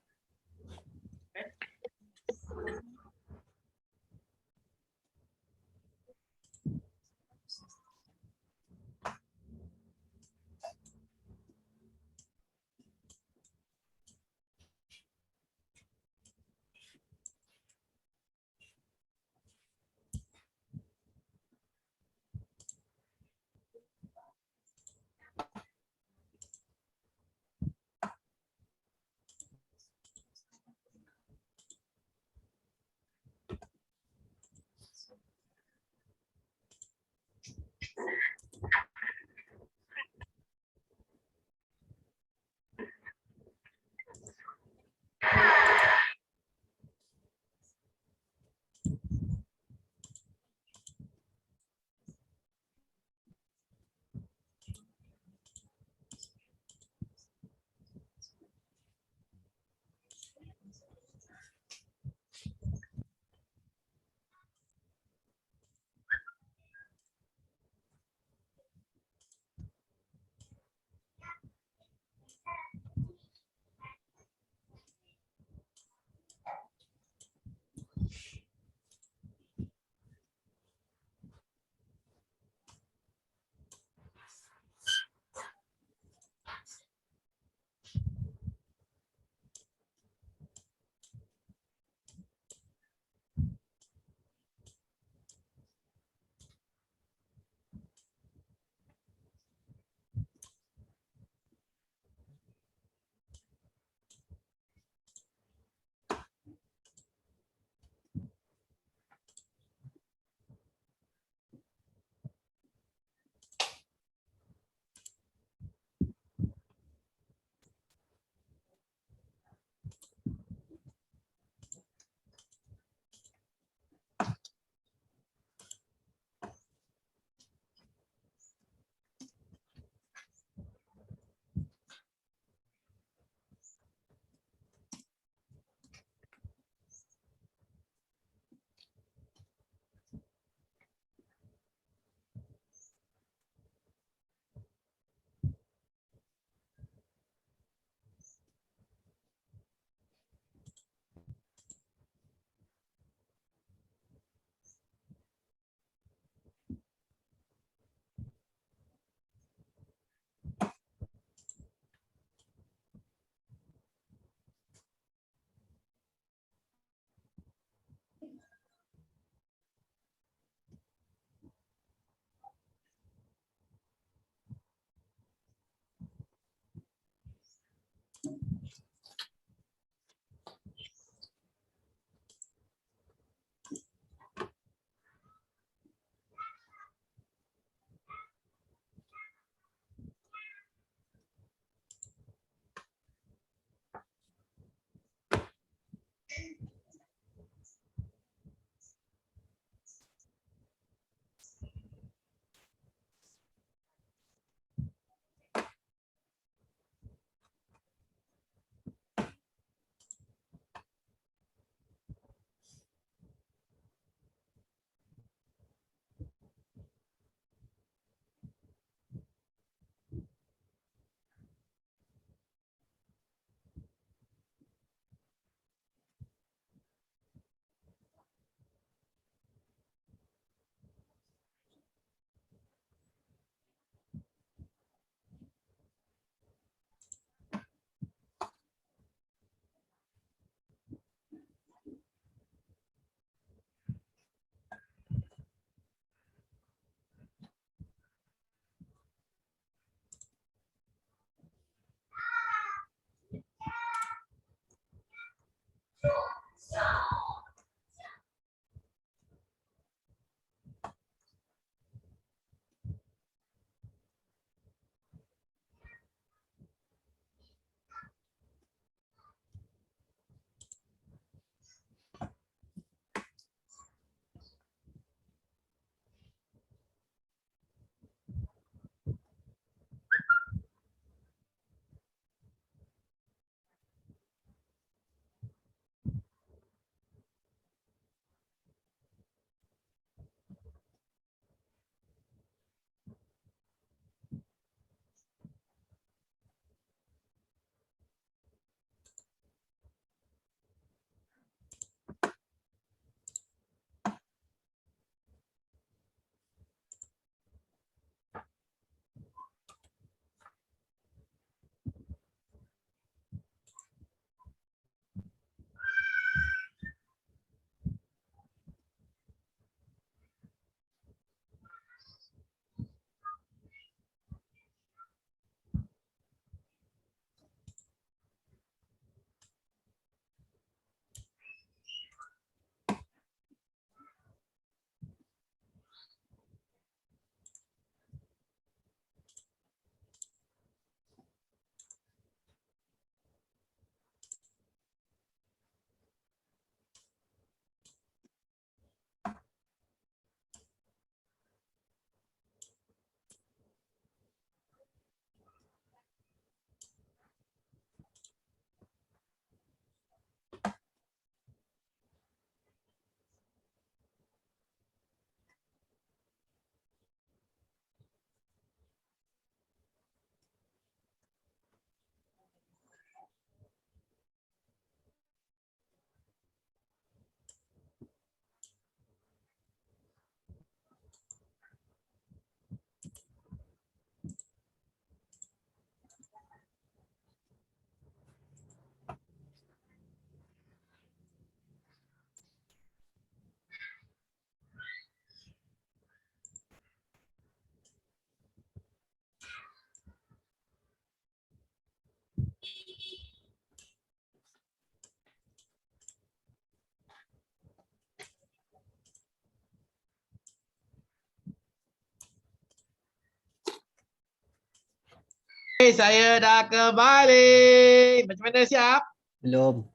Okay, saya dah kembali. Macam mana, siap? Belum.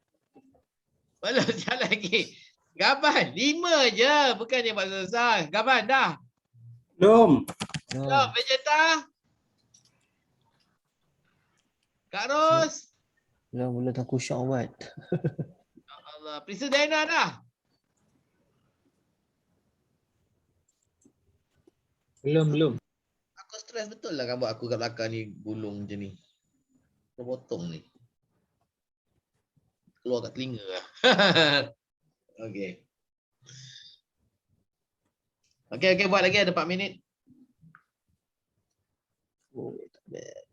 Belum, siap lagi. Gaban 5 je, bukannya buat susah. Gaban dah. Belum. Belum, Vegeta. Kak Ros. Belum aku syok buat. Allah, Princess Diana dah. Belum. Aku stres betul lah rambut aku kat belakang ni gulung macam ni. Terpotong ni. Keluar kat telinga lah. Okey. Okey, buat lagi ada 4 minit. Oh, tak bad.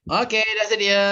Okey, dah sedia.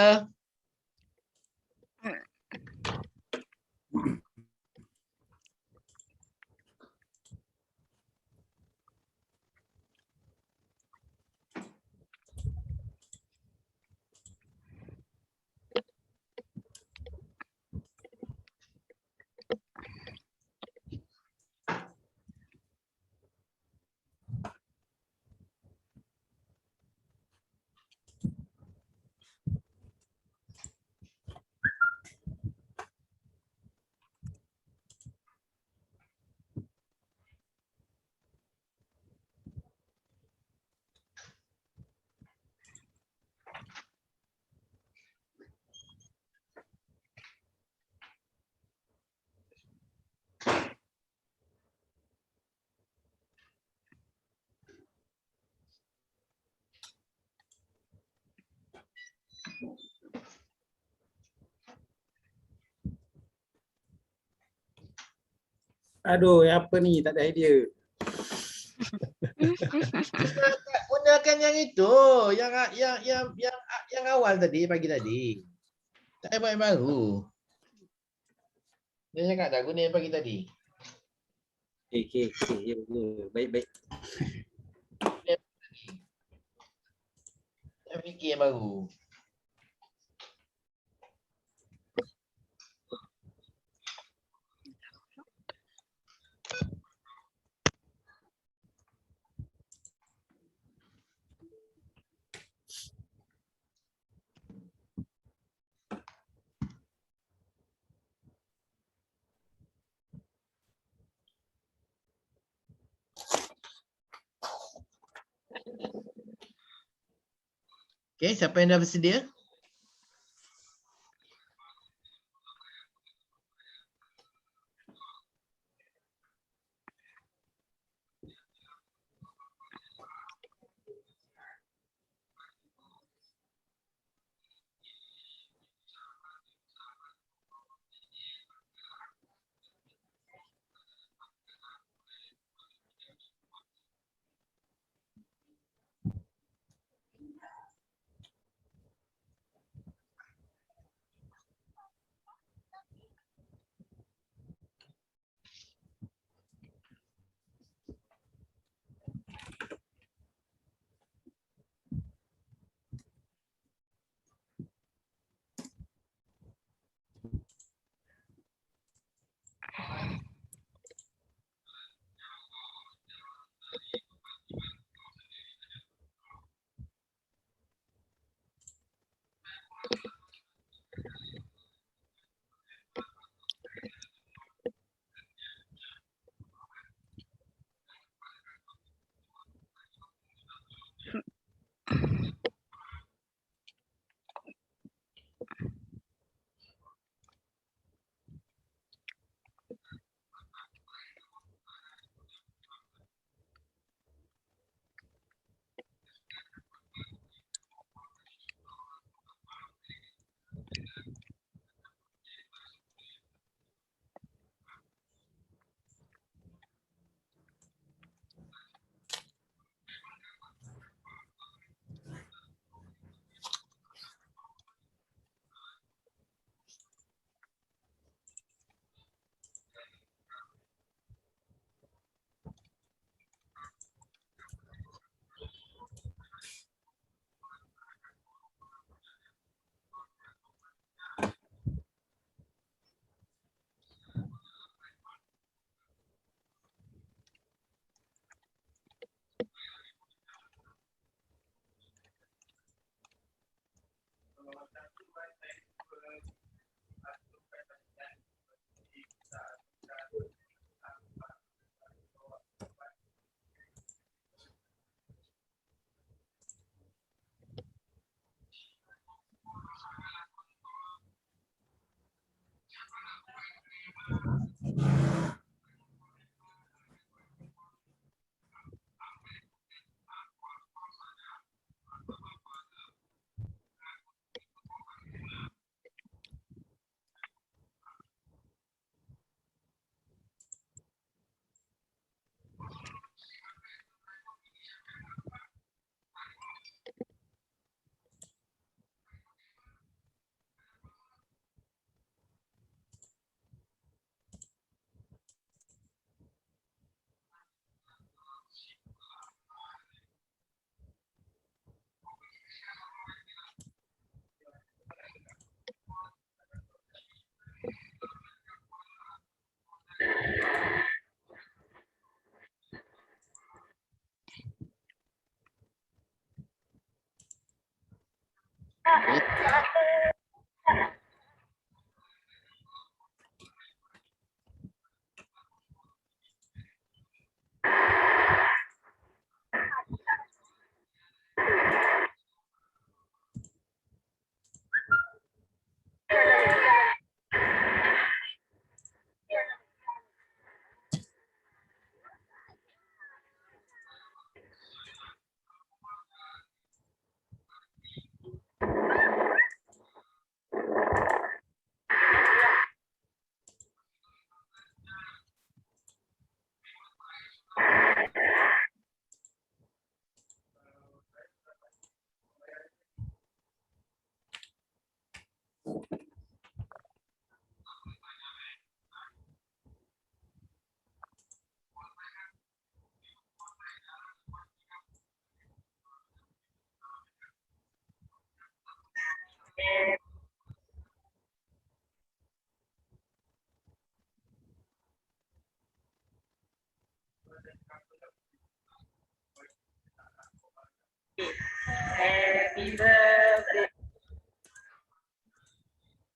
Aduh, apa ni? Tak ada idea. Gunakan yang itu, yang awal tadi, pagi tadi. Tak payah buat yang baru. Dia cakap dah guna yang pagi tadi. Okay. Ya, ya. Baik. Tak fikir yang baru. Okay, siapa yang dah bersedia?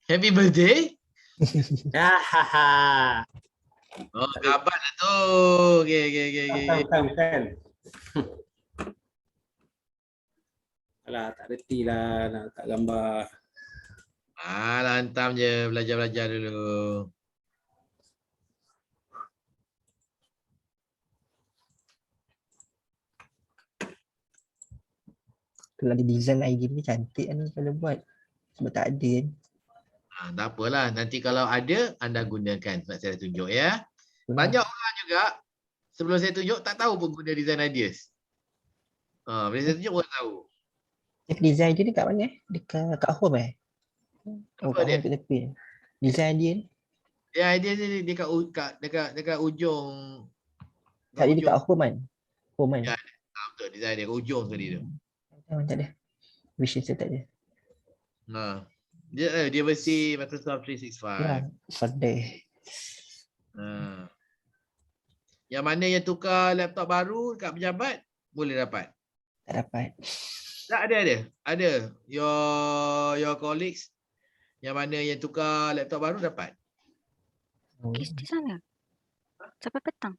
Happy birthday? Hahaha. Oh, kabar lah tu. Okey, okey, okey, okey. Bukan. Alah, tak reti lah nak letak gambar. Lantam je, belajar-belajar dulu. Kalau ada design ID ni cantik kan kalau buat. Sebab tak ada kan. Tak apalah, nanti kalau ada anda gunakan sebab saya dah tunjuk ya. Banyak orang juga sebelum saya tunjuk tak tahu pun guna design ideas. Bila saya tunjuk orang tahu. Design ID ni kat mana? Dekat home eh? Oh, Apa kat dia? home kat tepi. Design dia ni. Ya, idea ni dekat ujung. Kat dia dekat home kan? Home kan? Ya. Betul, design dia kat ujung sekali tu. Tak ada. Vision saya tak ada. Dia versi Microsoft 365. Ya, sedih. Yang mana yang tukar laptop baru dekat pejabat boleh dapat. Tak dapat. Tak ada. Ada. Your colleagues yang mana yang tukar laptop baru dapat. Kes di sana. Sampai petang.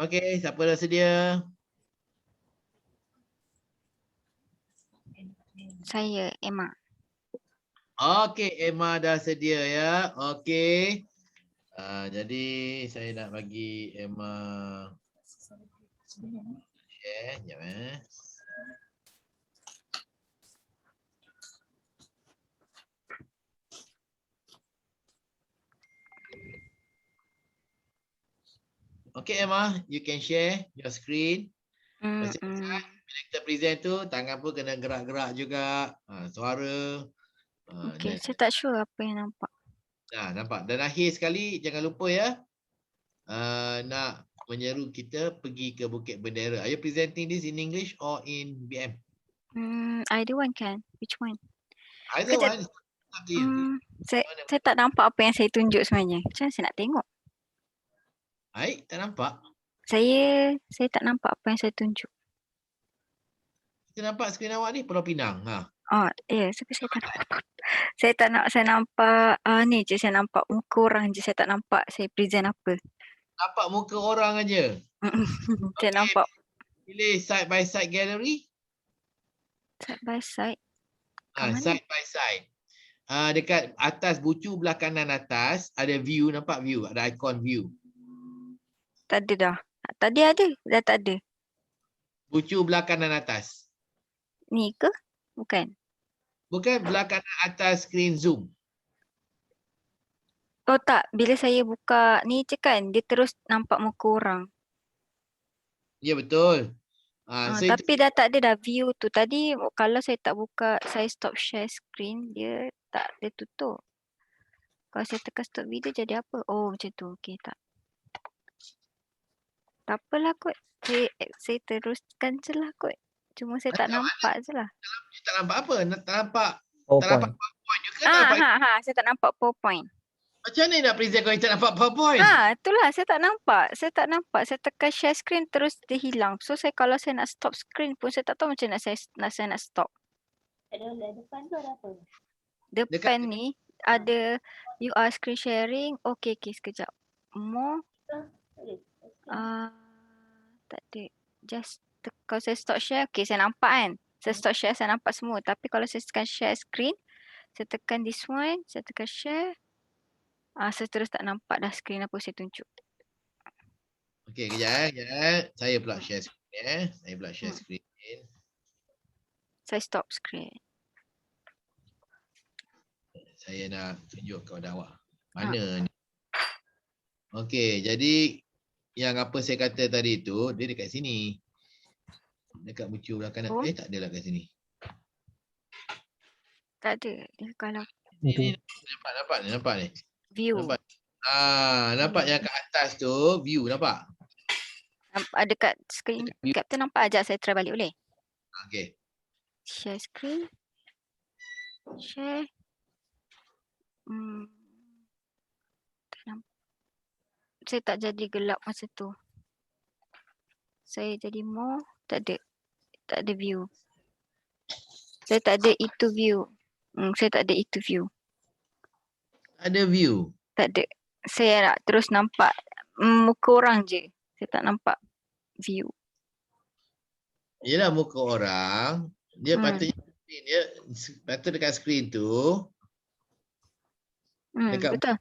Okey, siapa dah sedia? Saya Emma. Okey, Emma dah sedia ya. Okey. Jadi saya nak bagi Emma share sekejap Okay Emma, you can share your screen. Masa bila kita present tu, tangan pun kena gerak-gerak juga. Suara. Okay, saya tak sure apa yang nampak. Nampak. Dan akhir sekali, jangan lupa ya. Nak menyeru kita pergi ke Bukit Bendera. Are you presenting this in English or in BM? Either one can. Which one? Either Kejap. one. Up to you. Saya tak nampak apa yang saya tunjuk sebenarnya. Macam mana saya nak tengok? Baik, tak nampak. Saya tak nampak apa yang saya tunjuk. Kita nampak skrin awak ni Pulau Pinang. Tapi saya tak nampak apa. Saya nampak ni je, saya nampak muka orang je, saya tak nampak saya present apa. Nampak muka orang aja. Saya nampak Pilih side by side gallery. side by side. Side by side. Dekat atas bucu belah kanan atas ada view, nampak view, ada ikon view. Tak ada dah. Tadi ada, dah tak ada. Bucu belah kanan atas. Ni ke? Bukan. Bukan belah kanan atas screen Zoom. Oh tak, bila saya buka ni je kan, dia terus nampak muka orang. Ya betul. So itu Tapi dah tak ada dah view tu. Tadi kalau saya tak buka, saya stop share screen, dia tutup. Kalau saya tekan stop video jadi apa? Oh macam tu. Okey tak. Tak apalah kot. Saya teruskan je lah kot. Cuma saya tak nampak je lah. tak nampak apa? Tak nampak PowerPoint. PowerPoint juga tak nampak. Saya tak nampak PowerPoint. Macam mana nak present kalau tak nampak PowerPoint? Itulah saya tak nampak. Saya tekan share screen terus dia hilang. So kalau saya nak stop screen pun saya tak tahu macam nak saya nak stop. Depan tu ada apa? Depan ni ada you are screen sharing. Okay, sekejap. More. Tak ada. Just kalau saya stop share, okay saya nampak kan. Saya stop share, saya nampak semua. Tapi kalau saya tekan share screen, saya tekan this one, saya tekan share. Saya terus tak nampak dah screen apa saya tunjuk. Okey, kejap. Saya pula share screen Saya pula share screen. Saya stop screen. Saya nak tunjuk kepada awak. Mana ni? Okey, jadi yang apa saya kata tadi tu, dia dekat sini. Dekat bucu belah kanan. Tak ada lah kat sini. Tak ada. Dia kalau Ni nampak ni. view. Nampak. Nampak yang kat atas tu, view nampak? Ada kat screen. Captain nampak ajak saya try balik boleh? Okey. Share screen. Share. Tak nampak. Saya tak jadi gelap masa tu. Saya jadi more. Tak ada view. Saya tak ada itu view. Saya tak ada itu view. Ada view. Tak ada. Saya nak terus nampak muka orang je. Saya tak nampak view. Yelah muka orang. Dia patut dekat skrin tu. Dekat Betul.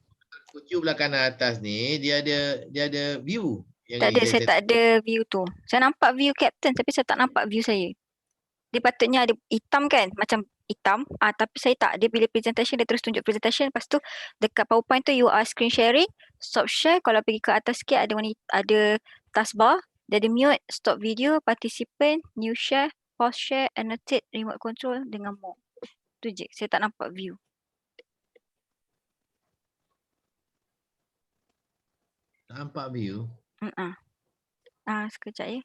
bucu belah kanan atas ni dia ada view. Tak ada, saya tak ada view tu. Saya nampak view captain tapi saya tak nampak view saya. Dia patutnya ada hitam kan? Macam hitam. Tapi saya tak. Dia bila presentation dia terus tunjuk presentation. Lepas tu dekat PowerPoint tu you are screen sharing. Stop share. Kalau pergi ke atas sikit ada taskbar. Dia ada mute, stop video, participant, new share, pause share, annotate, remote control dengan more. Tu je. Saya tak nampak view. Nampak view. Sekejap ya.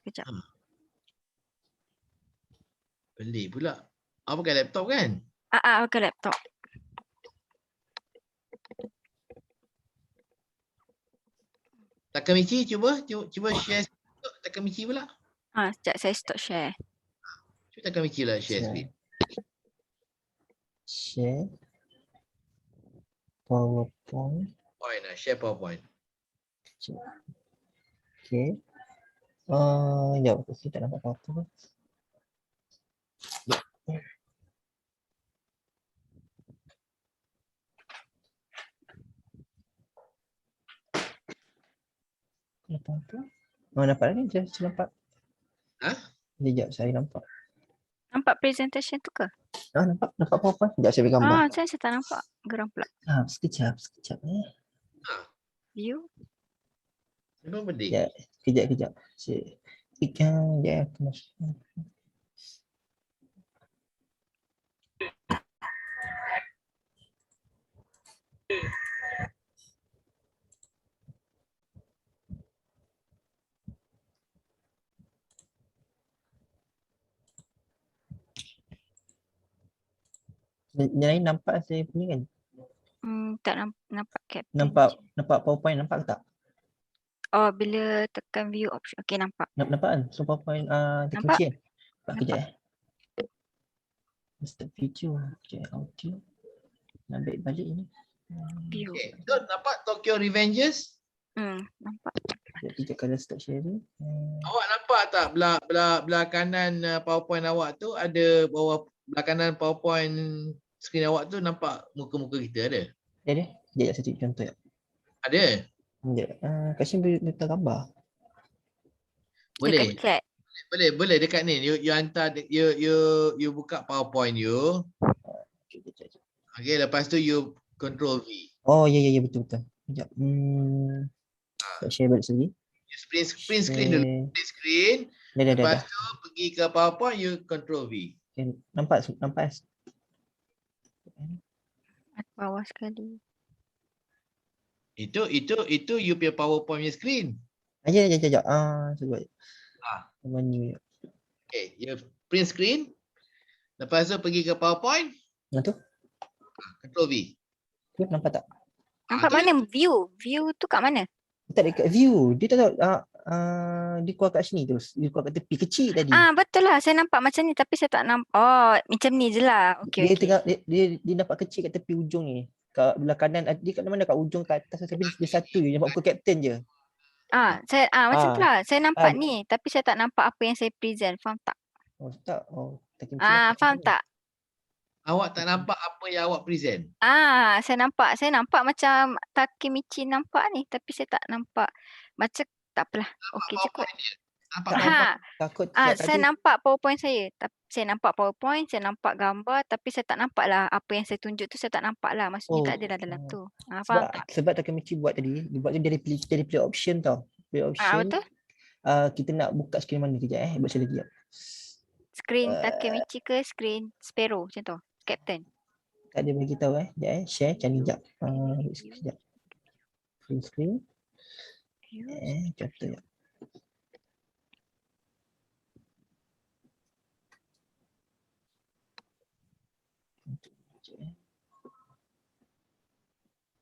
Sekejap. Pelik pula. Awak pakai laptop kan? Pakai laptop. Takamichi cuba share Takamichi pula. Sekejap saya stop share. Cuba Takamichi lah share screen. Share. PowerPoint. Share PowerPoint. Okay. Sekejap. Saya tak nampak apa-apa. Nampak lagi? Saya nampak. Sekejap, saya nampak. Nampak presentation tu ke? Nampak PowerPoint. Sekejap, saya beri gambar. Saya tak nampak. Geram pula. Sekejap. View. Memang pedih. Kejap. Aku masuk. Yang lain nampak saya punya kan? Tak nampak captain. Nampak PowerPoint, nampak ke tak? Bila tekan view option. Okay, nampak. Nampak kan? So PowerPoint Nampak. kan? Kejap Start video. Kejap audio. Nak balik ini. View. Okay. So, nampak Tokyo Revengers? Nampak. Kejap kalau start sharing. Awak nampak tak belah kanan PowerPoint awak tu ada belah kanan PowerPoint skrin awak tu nampak muka-muka kita ada? Ada. Sekejap saya tunjuk contoh ya. Ada? Sekejap. Kasih beri letak gambar. Boleh. Dekat chat. Boleh dekat ni. You hantar you buka PowerPoint you. Kejap. Okay, lepas tu you control V. Oh, ya, betul. Sekejap. Tak share balik sekali. Print screen dulu. Share. Print screen. Dah. Lepas tu pergi ke PowerPoint, you control V. Okay, nampak. Bawah sekali. Itu you punya PowerPoint punya screen. Sekejap. Sebab Ah, menu. okay, you print screen. Lepas tu pergi ke PowerPoint, Yang tu? control V. Tu nampak tak? Nampak tu mana view? View tu kat mana? Tak dekat view. Dia tak tahu. Dia keluar kat sini terus. Dia keluar kat tepi kecil tadi. Betul lah. Saya nampak macam ni tapi saya tak nampak. Oh, macam ni je lah. Dia Okey. tengah dia nampak kecil kat tepi ujung ni. Kat belah kanan dia kat mana kat ujung kat atas tapi dia satu je nampak muka kapten je. Saya macam tu lah. Saya nampak Ah. ni tapi saya tak nampak apa yang saya present. Faham tak? Oh tak. Oh tak kira Faham tak? Awak tak nampak apa yang awak present. Saya nampak macam Takemichi nampak ni tapi saya tak nampak. Macam tak apalah. Okey cukup. PowerPoint dia. Nampak Tak. PowerPoint. Takut sebab Saya tadi nampak PowerPoint saya. Saya nampak PowerPoint, saya nampak gambar tapi saya tak nampak lah apa yang saya tunjuk tu saya tak nampak lah. Maksudnya tak ada lah dalam tu. Faham tak? sebab Takemichi buat tadi, dia buat tu dia pilih option tau. Pilih option. Betul? Kita nak buka skrin mana kejap buat saya lagi jap. Screen Takemichi ke screen Sparrow macam tu? Captain. Tak ada bagi tahu Sekejap share macam ni jap. Sekejap. Full screen. Contoh jap.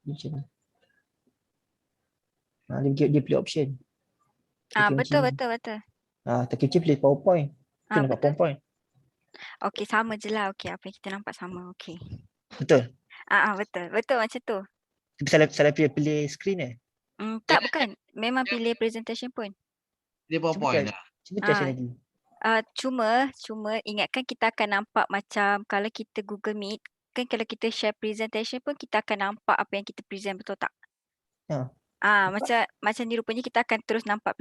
Macam ni. Dia pilih option. Betul. Takemichi pilih PowerPoint. Kita nampak Betul. PowerPoint. Okey sama je lah. Okey apa yang kita nampak sama. Okey. Betul. Betul macam tu. Tapi salah pilih screen Tak bukan. Memang pilih presentation pun. Dia PowerPoint lah. Cuba try saya lagi. Cuma ingatkan kita akan nampak macam kalau kita Google Meet, kan kalau kita share presentation pun kita akan nampak apa yang kita present, betul tak? Ya. Macam ni rupanya kita akan terus nampak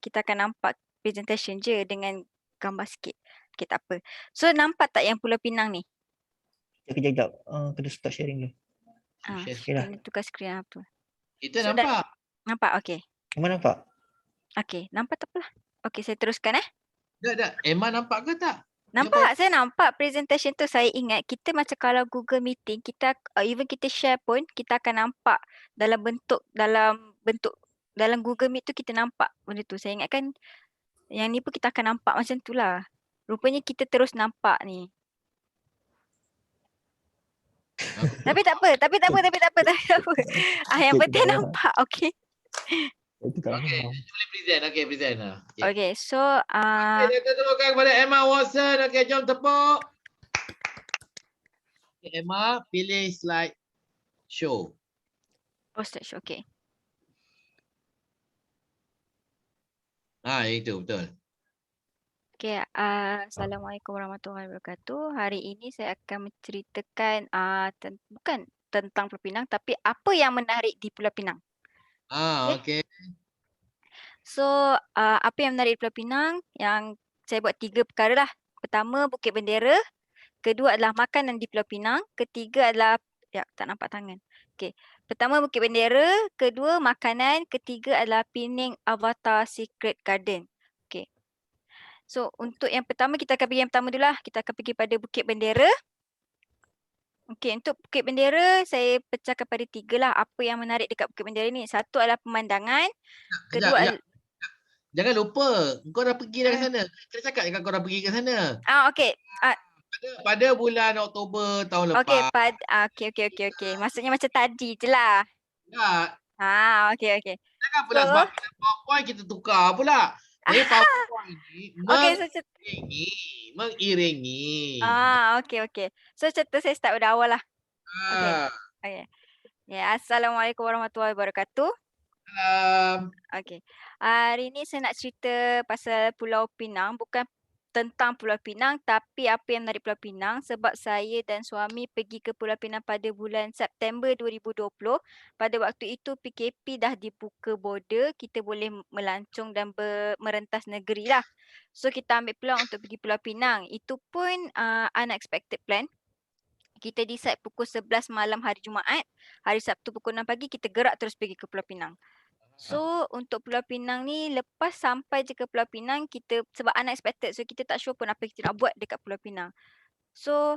kita akan nampak presentation je dengan gambar sikit. Okay, tak apa. So nampak tak yang Pulau Pinang ni? Kejap. Kena stop sharing dia. Share Okay lah. Kena tukar skrin apa. Kita So, nampak. Nampak? Okay. Mana nampak? Okay, nampak tak apalah. Okay, saya teruskan Tak. Emma nampak ke tak? Nampak, saya nampak presentation tu. Saya ingat kita macam kalau Google Meeting, kita even kita share pun kita akan nampak dalam Google Meet tu kita nampak benda tu. Saya ingatkan yang ni pun kita akan nampak macam tu lah. Rupanya kita terus nampak ni. Tapi tak apa. Yang penting nampak, okey. Itu tak Okey, faham. boleh present. Okey, present lah. Okey, so Kita tepukkan kepada Emma Watson. Okey, jom tepuk. Okay, Emma, pilih slide show. postage, okey. Itu betul. Okey, Assalamualaikum warahmatullahi wabarakatuh. Hari ini saya akan menceritakan bukan tentang Pulau Pinang tapi apa yang menarik di Pulau Pinang. Okey. So, apa yang menarik di Pulau Pinang? Yang saya buat 3 perkara lah. Pertama, Bukit Bendera. Kedua adalah makanan di Pulau Pinang. Ketiga adalah, tak nampak tangan. Okey. Pertama, Bukit Bendera. Kedua, makanan. Ketiga adalah Pening Avatar Secret Garden. Okey. So, untuk yang pertama, kita akan pergi yang pertama dulu lah. Kita akan pergi pada Bukit Bendera. Okey, untuk Bukit Bendera, saya pecahkan pada 3 lah. Apa yang menarik dekat Bukit Bendera ni? Satu adalah pemandangan. Kedua Jangan lupa, kau dah pergi dah ke sana. Kita cakap kan kau dah pergi ke sana. okey. Pada bulan Oktober tahun lepas. Okey. Maksudnya macam tadi je lah. Tak. Okey. Jangan pula sebab PowerPoint kita tukar pula. Jadi PowerPoint ni mengiringi. Okey. So macam tu saya start pada awal lah. Okay. Assalamualaikum warahmatullahi wabarakatuh. Okey. Hari ni saya nak cerita pasal Pulau Pinang. Bukan tentang Pulau Pinang tapi apa yang menarik Pulau Pinang sebab saya dan suami pergi ke Pulau Pinang pada bulan September 2020. Pada waktu itu PKP dah dibuka border, kita boleh melancong dan merentas negeri lah. So kita ambil peluang untuk pergi Pulau Pinang. Itu pun unexpected plan. Kita decide pukul 11 malam hari Jumaat. Hari Sabtu pukul 6 pagi kita gerak terus pergi ke Pulau Pinang. So untuk Pulau Pinang ni lepas sampai je ke Pulau Pinang kita sebab unexpected so kita tak sure pun apa kita nak buat dekat Pulau Pinang. So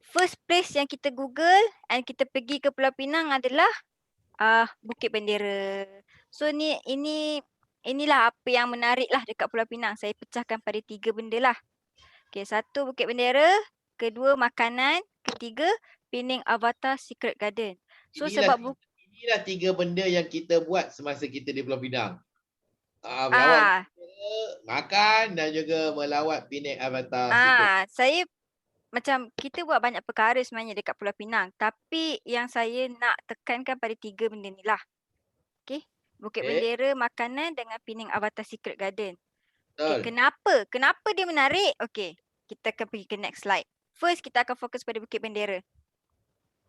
first place yang kita Google and kita pergi ke Pulau Pinang adalah Bukit Bendera. So inilah apa yang menarik lah dekat Pulau Pinang. Saya pecahkan pada 3 benda lah. Okay, 1 Bukit Bendera, 2 makanan, 3 Pening Avatar Secret Garden. So Inilah 3 benda yang kita buat semasa kita di Pulau Pinang. Melawat makan dan juga melawat Pening Avatar Secret. Saya macam kita buat banyak perkara sebenarnya dekat Pulau Pinang. Tapi yang saya nak tekankan pada 3 benda ni lah. Okay. Bukit Bendera, makanan dengan Pening Avatar Secret Garden. Okay, kenapa? Kenapa dia menarik? Okay. Kita akan pergi ke next slide. First, kita akan fokus pada Bukit Bendera.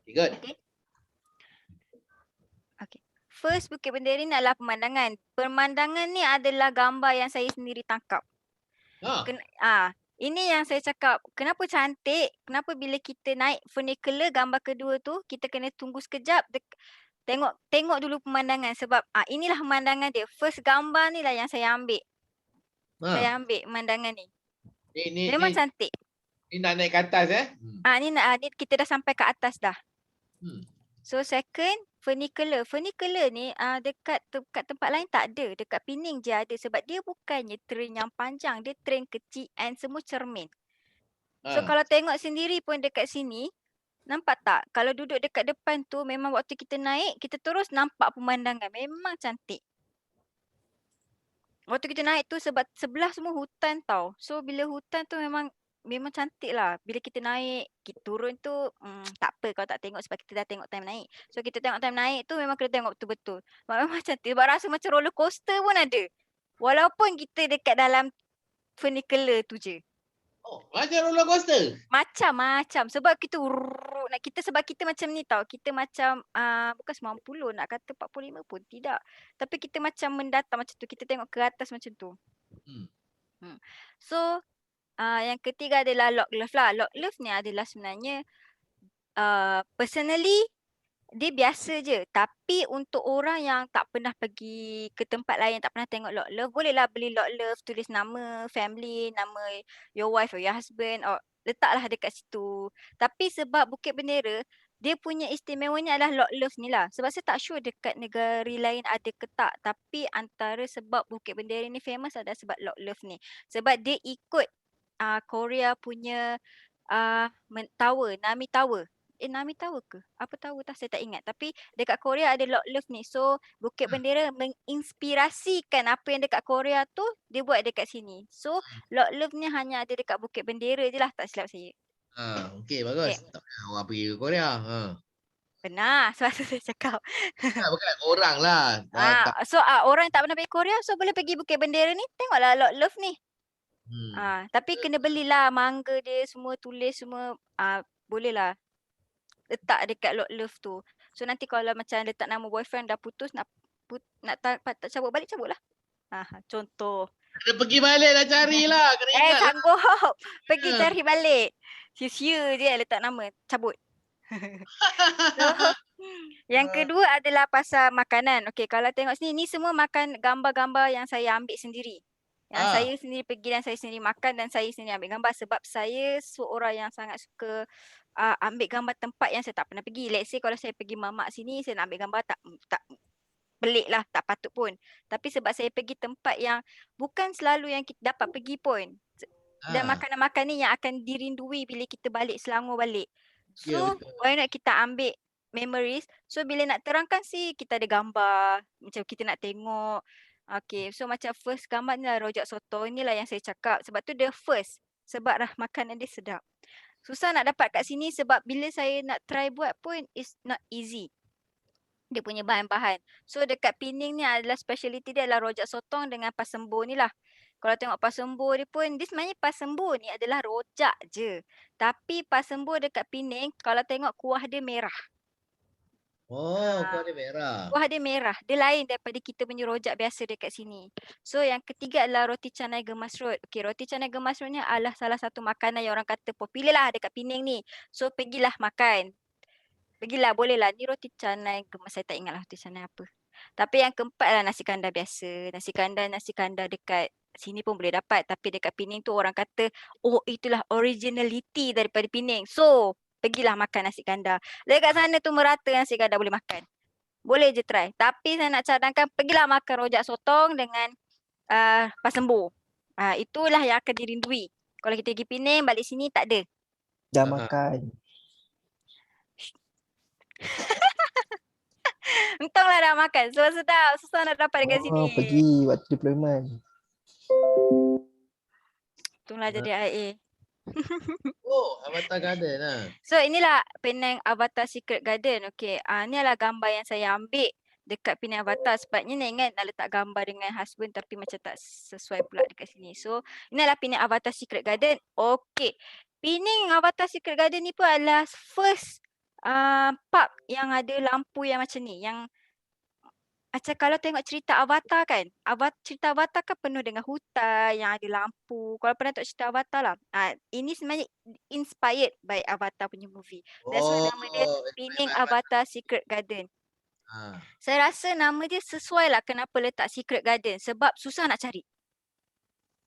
Good. Okay. First, Bukit Bendera ni adalah pemandangan. Pemandangan ni adalah gambar yang saya sendiri tangkap. Ini yang saya cakap, kenapa cantik, kenapa bila kita naik funicular gambar kedua tu, kita kena tunggu sekejap, tengok dulu pemandangan sebab inilah pemandangan dia. First gambar ni lah yang saya ambil. Saya ambil pemandangan ni. Memang cantik. Ni nak naik ke atas Ni kita dah sampai ke atas dah. So second, funicular. Funicular ni dekat tempat lain tak ada. Dekat Pening je ada sebab dia bukannya train yang panjang. Dia train kecil and semua cermin. So kalau tengok sendiri pun dekat sini, nampak tak? Kalau duduk dekat depan tu memang waktu kita naik, kita terus nampak pemandangan. Memang cantik. Waktu kita naik tu sebab sebelah semua hutan tau. So bila hutan tu memang cantik lah. Bila kita naik, kita turun tu tak apa kalau tak tengok sebab kita dah tengok time naik. So kita tengok time naik tu memang kena tengok betul-betul. Memang cantik. Sebab rasa macam roller coaster pun ada. Walaupun kita dekat dalam funicular tu je. Oh, macam roller coaster? Macam. Sebab sebab kita macam ni tau. Kita macam bukan 90 nak kata 45 pun tidak. Tapi kita macam mendatang macam tu. Kita tengok ke atas macam tu. So yang ketiga adalah Loch Love lah. Loch Love ni adalah sebenarnya personally dia biasa je. Tapi untuk orang yang tak pernah pergi ke tempat lain, tak pernah tengok Loch Love, bolehlah beli Loch Love, tulis nama family, nama your wife or your husband, or letaklah dekat situ. Tapi sebab Bukit Bendera, dia punya istimewanya adalah Loch Love ni lah. Sebab saya tak sure dekat negara lain ada ke tak. Tapi antara sebab Bukit Bendera ni famous adalah sebab Loch Love ni. Sebab dia ikut Korea punya tower, Nami Tower. Nami Tower ke? Apa tower tak? Saya tak ingat. Tapi dekat Korea ada Loch Love ni. So Bukit Bendera menginspirasikan apa yang dekat Korea tu, dia buat dekat sini. So Loch Love ni hanya ada dekat Bukit Bendera je lah, tak silap saya. Okey, bagus. Tak payah orang pergi ke Korea. Benar, sebab tu saya cakap. Bukan orang lah. So orang yang tak pernah pergi Korea, so boleh pergi Bukit Bendera ni, tengoklah Loch Love ni. Tapi kena belilah mangga dia semua, tulis semua, bolehlah letak dekat Loch Love tu. So nanti kalau macam letak nama boyfriend dah putus, nak cabut balik, cabutlah. Contoh. Kena pergi balik dah carilah. Kena ingat. Sanggup. Pergi cari balik. Sia-sia je letak nama, cabut. So, yang kedua adalah pasal makanan. Okay, kalau tengok sini, ni semua makan gambar-gambar yang saya ambil sendiri. Yang saya sendiri pergi dan saya sendiri makan dan saya sendiri ambil gambar sebab saya seorang yang sangat suka ambil gambar tempat yang saya tak pernah pergi. Let's say kalau saya pergi mamak sini, saya nak ambil gambar tak pelik lah, tak patut pun. Tapi sebab saya pergi tempat yang bukan selalu yang kita dapat pergi pun. Dan makanan-makanan ni yang akan dirindui bila kita balik Selangor balik. So why not kita ambil memories. So bila nak terangkan sih kita ada gambar. Macam kita nak tengok. Okay, so macam first gambar ni lah rojak soto. Inilah yang saya cakap. Sebab tu dia first. Sebab makanan dia sedap. Susah nak dapat kat sini sebab bila saya nak try buat pun it's not easy. Dia punya bahan-bahan. So dekat Pening ni adalah speciality dia adalah rojak sotong dengan pasembo ni lah. Kalau tengok pasembo dia pun, dia sebenarnya pasembo ni adalah rojak je. Tapi pasembo dekat Pening, kalau tengok kuah dia merah. Oh, kau ada merah. Kuah dia merah. Dia lain daripada kita punya rojak biasa dekat sini. So yang ketiga adalah roti canai gemas rot. Okey, roti canai gemas rot ni adalah salah satu makanan yang orang kata popular lah dekat Penang ni. So pergilah makan. Pergilah, boleh lah. Ni roti canai gemas. Saya tak ingat lah roti canai apa. Tapi yang keempat adalah nasi kandar biasa. Nasi kandar dekat sini pun boleh dapat. Tapi dekat Penang tu orang kata, oh itulah originality daripada Penang. So, pergilah makan nasi kandar. Dekat sana tu merata nasi kandar boleh makan. Boleh je try. Tapi saya nak cadangkan pergilah makan rojak sotong dengan pasembu. Itulah yang akan dirindui. Kalau kita pergi Penang, balik sini tak ada. Dah makan. Untunglah dah makan. Sebab sedap. Susah nak dapat dekat sini. Oh, pergi waktu deployment. Untunglah jadi IA. Oh, Avatar Garden lah. So inilah Penang Avatar Secret Garden. Okey, ni adalah gambar yang saya ambil dekat Penang Avatar. Sebabnya nak ingat nak letak gambar dengan husband tapi macam tak sesuai pula dekat sini. So ini adalah Penang Avatar Secret Garden. Okey, Penang Avatar Secret Garden ni pun adalah first park yang ada lampu yang macam ni. Yang macam kalau tengok cerita Avatar kan, cerita Avatar kan penuh dengan hutan yang ada lampu. Kalau pernah tengok cerita Avatar lah. Ini sebenarnya inspired by Avatar punya movie. That's why nama dia Penang Avatar Secret Garden. Saya rasa nama dia sesuai lah kenapa letak Secret Garden. Sebab susah nak cari.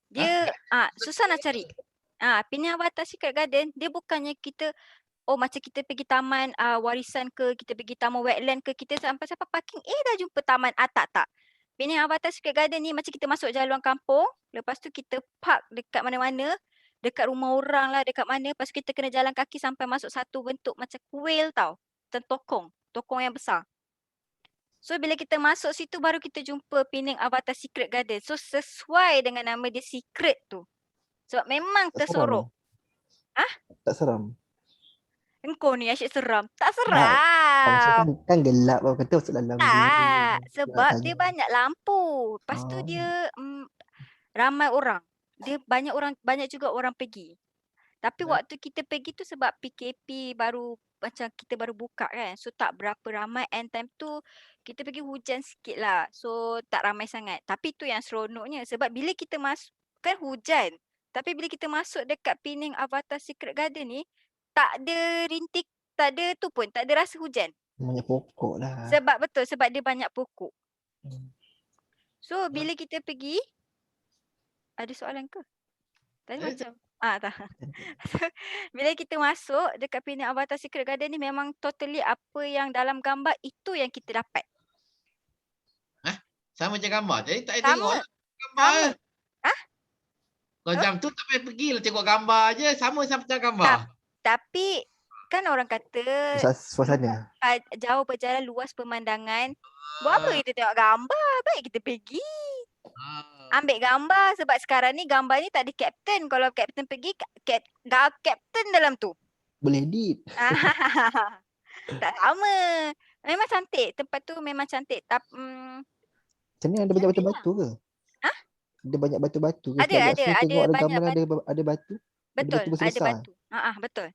Dia susah nak cari. Penang Avatar Secret Garden, dia bukannya kita macam kita pergi taman warisan ke, kita pergi taman wetland ke, kita sampai parking dah jumpa taman. Tak. Penang Avatar Secret Garden ni macam kita masuk jalan kampung, lepas tu kita park dekat mana-mana, dekat rumah orang lah, dekat mana, lepas tu kita kena jalan kaki sampai masuk satu bentuk macam kuil tau, macam tokong yang besar. So bila kita masuk situ baru kita jumpa Penang Avatar Secret Garden. So sesuai dengan nama dia secret tu. Sebab memang tersorok. Tak seram. Engkau ni asyik seram. Tak Maksudnya seram. kan gelap kau kata masuk dalam Tak. dia. Sebab Tanya. dia banyak lampu. Lepas tu dia ramai orang. Dia banyak juga orang pergi. Tapi waktu kita pergi tu sebab PKP macam kita baru buka kan. So tak berapa ramai, and time tu kita pergi hujan sikit lah. So tak ramai sangat. Tapi tu yang seronoknya. Sebab bila kita masuk kan hujan. Tapi bila kita masuk dekat Penang Avatar Secret Garden ni, tak ada rintik, tak ada tu pun, tak ada rasa hujan. Banyak pokok lah. Sebab dia banyak pokok. So bila kita pergi, ada soalan ke? Tadi macam tak. Bila kita masuk dekat Penang Avatar Secret Garden ni memang totally apa yang dalam gambar itu yang kita dapat. Sama macam gambar. Jadi tak payah Sama. tengok lah gambar. Sama. Kalau jam tu tak payah pergi lah tengok gambar je. Sama macam gambar. Tapi kan orang kata Suasana. jauh berjalan luas pemandangan. Buat apa kita tengok gambar? Baik kita pergi. Ambil gambar sebab sekarang ni gambar ni tak ada kapten. Kalau kapten pergi, kapten dalam tu. Boleh edit. Tak sama. Memang cantik. Tempat tu memang cantik. Macam ni ada banyak batu-batu ke? Ada banyak batu-batu ke? Ada, Setiap ada tengok ada banyak gambar ada batu. Betul, batu ada besar. batu. Betul.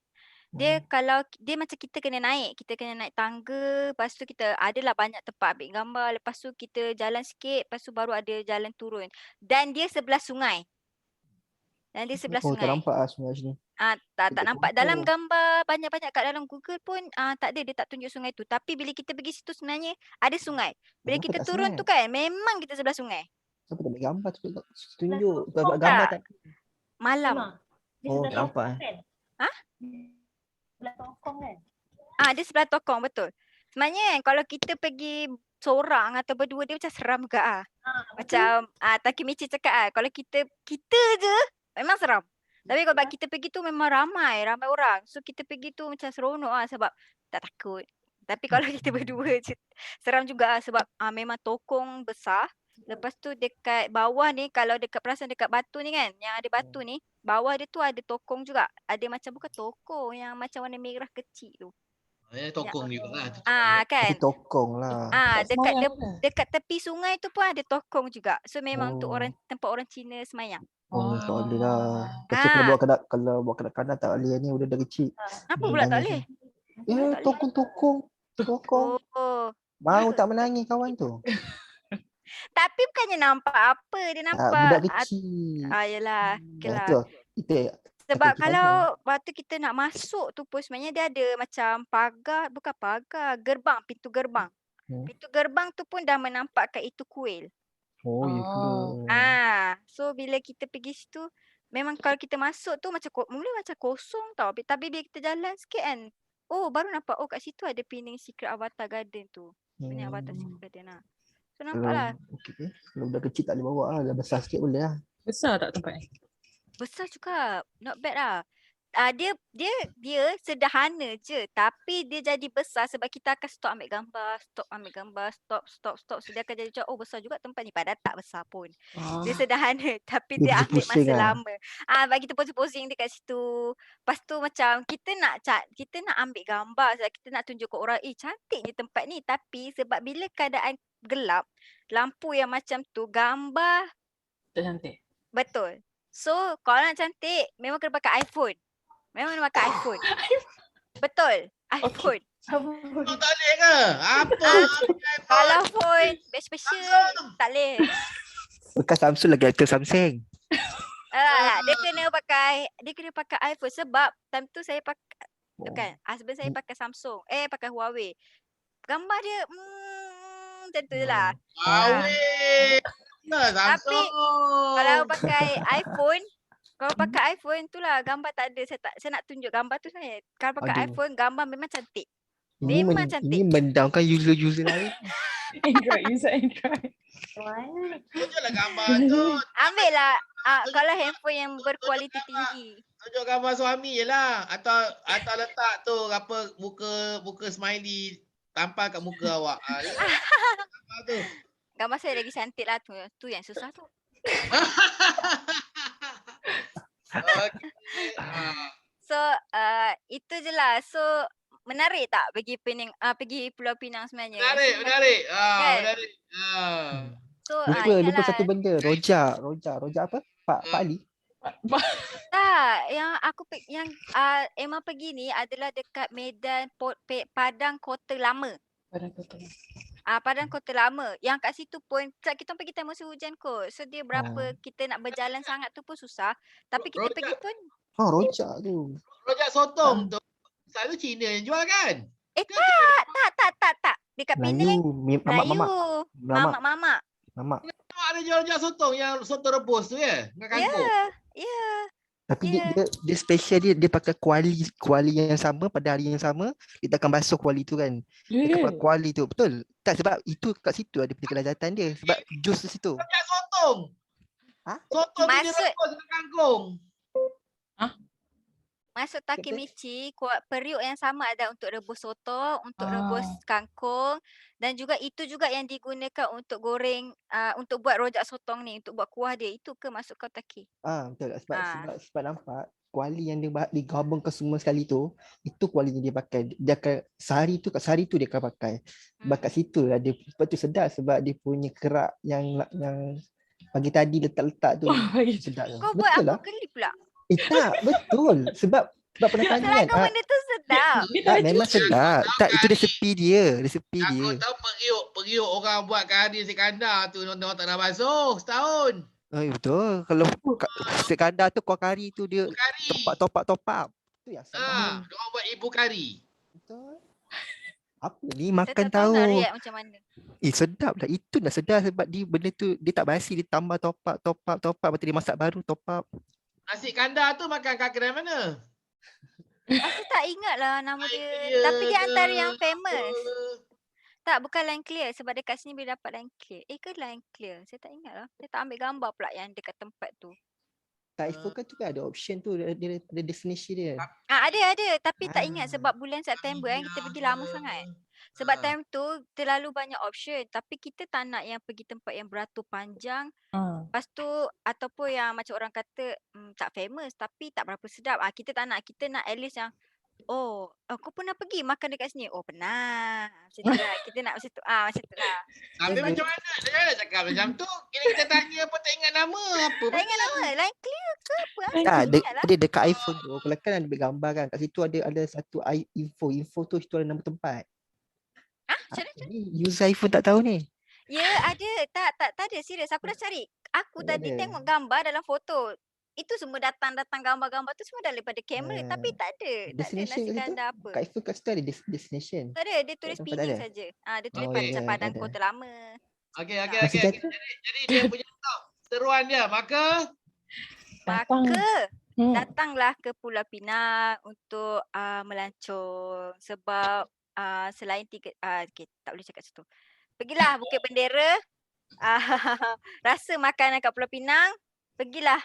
Dia kalau dia macam kita kena naik tangga, lepas tu kita adalah banyak tempat ambil gambar, lepas tu kita jalan sikit, lepas tu baru ada jalan turun. Dan dia sebelah sungai. Tak nampak sungai sini. Tak Tidak nampak. nampak. Dalam gambar banyak-banyak kat dalam Google pun tak ada, dia tak tunjuk sungai tu. Tapi bila kita pergi situ sebenarnya ada sungai. Bila Kenapa kita tak turun snap? tu kan memang kita sebelah sungai. Siapa tak ambil gambar tu tunjuk. Kau buat gambar tak? Malam. Oh, nampak. Sebelah tokong kan? Dia sebelah tokong, betul. Sebenarnya kan kalau kita pergi seorang atau berdua dia macam seram juga Macam Takemichi cakap kalau kita je memang seram. Tapi kalau kita pergi tu memang ramai orang. So kita pergi tu macam seronok sebab tak takut. Tapi kalau kita berdua je seram juga sebab memang tokong besar. Lepas tu dekat bawah ni, kalau perasan dekat batu ni kan, yang ada batu ni, bawah dia tu ada tokong juga. Ada macam bukan tokong yang macam warna merah kecil tu. Tokong juga lah. Kan. Ada tokong lah. Dekat tepi sungai tu pun ada tokong juga. So memang untuk tempat orang Cina semayang. Oh, tak boleh lah. Kalau bawa kanak-kanak tak boleh ni udah dari kecil. Apa pula tak boleh? Ya, tokong-tokong. Sokong. Oh. Mau tak menangis kawan tu. Tapi bukannya nampak apa. Dia Tak, nampak. budak kecil. Yelah. Okay Ya, lah. tu. Itu Sebab kita kalau waktu kita nak masuk tu pun sebenarnya dia ada macam pagar. Bukan pagar. Gerbang. Pintu gerbang. Pintu gerbang tu pun dah menampakkan itu kuil. Oh, ya ke. So bila kita pergi situ, memang kalau kita masuk tu macam mula macam kosong tau. Tapi bila kita jalan sikit kan, oh baru nampak kat situ ada Penang Secret Avatar Garden tu. Penang Avatar Secret Garden lah. So nampak lah. Okay. Kalau budak kecil tak boleh bawa lah. Dah besar sikit boleh lah. Besar tak tempat ni? Besar juga. Not bad lah. Dia sederhana je, tapi dia jadi besar sebab kita akan stop ambil gambar, stop. So dia akan jadi macam, oh besar juga tempat ni, padahal tak besar pun. Dia sederhana tapi dia ambil masa lama. Bagi kita posing dekat situ. Lepas tu macam kita nak ambil gambar sebab kita nak tunjuk ke orang, cantiknya tempat ni, tapi sebab bila keadaan gelap, lampu yang macam tu, gambar Tak cantik. betul. So kalau nak cantik memang kena pakai iPhone. Betul. iPhone. Kau tak boleh ke? Apa? Kalau phone special tak boleh. Bekas Samsung lagi aktor Samsung. Dia kena pakai iPhone sebab time tu saya pakai bukan, husband saya pakai Samsung. Pakai Huawei. Gambar dia macam tu je lah. Huawei. Tapi kalau pakai iPhone tu lah gambar tak ada. Saya nak tunjuk gambar tu sebenarnya. Kalau pakai iPhone gambar memang cantik. Memang cantik. Ini mendamkan user lain. User Android. Mana? Tunjuklah gambar tu. Ambil lah kalau handphone yang berkualiti tinggi. Tunjuk gambar suami je lah. Atau letak tu apa muka smiley tampal kat muka awak. Gambar tu. Gambar saya lagi cantik lah tu. Tu yang susah tu. Okay. So itu je lah. So menarik tak pergi Pulau Pinang sebenarnya? Menarik. Menarik. So Lupa satu benda. Rojak apa? Pak Ali. Tak, yang Emma pergi ni adalah dekat Medan Padang Kota Lama. Padang Kota Lama. Yang kat situ pun kita pergi time musim hujan kot. So dia berapa kita nak berjalan sangat tu pun susah. Tapi kita pergi pun Rojak tu. Rojak sotong tu selalu Cina yang jual kan? tak. Dekat Penang Melayu. Mamak. Mamak. Ada jual rojak sotong yang sotong rebus tu ya? Dengan kangkung. Ya. Tapi dia special dia pakai kuali yang sama pada hari yang sama. Dia takkan basuh kuali tu kan. Dia pakai kuali tu. Betul. Tak, sebab itu kat situ ada kelezatan dia. Sebab jus di situ. Rojak sotong. Sotong tu dia rebus dengan kangkung. Masuk Takemichi, periuk yang sama ada untuk rebus soto, untuk rebus kangkung, dan juga itu juga yang digunakan untuk goreng, untuk buat rojak sotong ni, untuk buat kuah dia. Itu ke masuk kau Taki? Betul. Sebab nampak kuali yang dia digabungkan semua sekali tu, itu kuali yang dia pakai. Dia akan sehari tu dia akan pakai. Sebab kat situ lah dia, sebab tu sedap sebab dia punya kerak yang pagi tadi letak tu. Sedap. Kau buat betul aku geli pula. Tak, betul. Sebab pernah tanya kan. Benda tu sedap. Memang sedap. Tak, itu resepi dia. Aku tahu periuk orang buat kari Sikandar tu orang tak nak basuh setahun. Betul. Kalau Sikandar tu kuah kari tu dia top up. Tu yang sama. Diorang buat ibu kari. Betul. Apa ni makan Saya tak tahu tahu. nak react macam mana. Sedap lah. Itu dah sedap sebab benda tu dia tak basi, dia tambah top up. Lepas tu dia masak baru top up. Nasi kandar tu makan kat kedai mana? Aku tak ingat lah nama dia. Tapi dia antara yang famous. Tak, bukan line clear. Sebab dekat sini boleh dapat line clear. Ke line clear? Saya tak ingat lah. Saya tak ambil gambar pula yang dekat tempat tu. Tak, iPhone kan tu kan ada option tu. Dia ada destination dia. Ada. Tapi tak ingat sebab bulan September kan kita pergi lama sangat. Sebab time tu terlalu banyak option. Tapi kita tak nak yang pergi tempat yang beratur panjang. Lepas tu ataupun yang macam orang kata tak famous tapi tak berapa sedap. Kita tak nak. Kita nak at least yang kau pernah pergi makan dekat sini? Oh pernah. Macam tu lah. Kita nak macam tu. Macam tu lah. Tapi macam mana? Dia jangan cakap macam tu. Kita tanya apa tak ingat nama. Apa Tak ingat nama. Line clear ke apa? Tak, dia dekat iPhone tu. Kalau kan ada ambil gambar kan. Kat situ ada satu info. Info tu situ ada nama tempat. Macam mana? Ni user iPhone tak tahu ni. Ya, ada. Tak ada. Serius. Aku dah cari. Aku Tak tadi ada. tengok gambar dalam foto. Itu semua datang gambar-gambar tu semua daripada kamera. Tapi tak ada. Tak ada Destination nasi kat situ. kandar apa. Kat iPhone kat situ ada destination. Tak ada. Dia tulis tempat tak Pening ada? saja. Dia tulis Oh, macam ya, Padang tak ada. Kota Lama. Okey, Ah. okey, Masih okey. jatuh? Jadi dia punya seruan dia. Maka Datang. Maka Hmm. datanglah ke Pulau Pinang untuk melancong sebab selain tiga okay, tak boleh cakap situ. Pergilah Bukit Bendera, rasa makanan kat Pulau Pinang, pergilah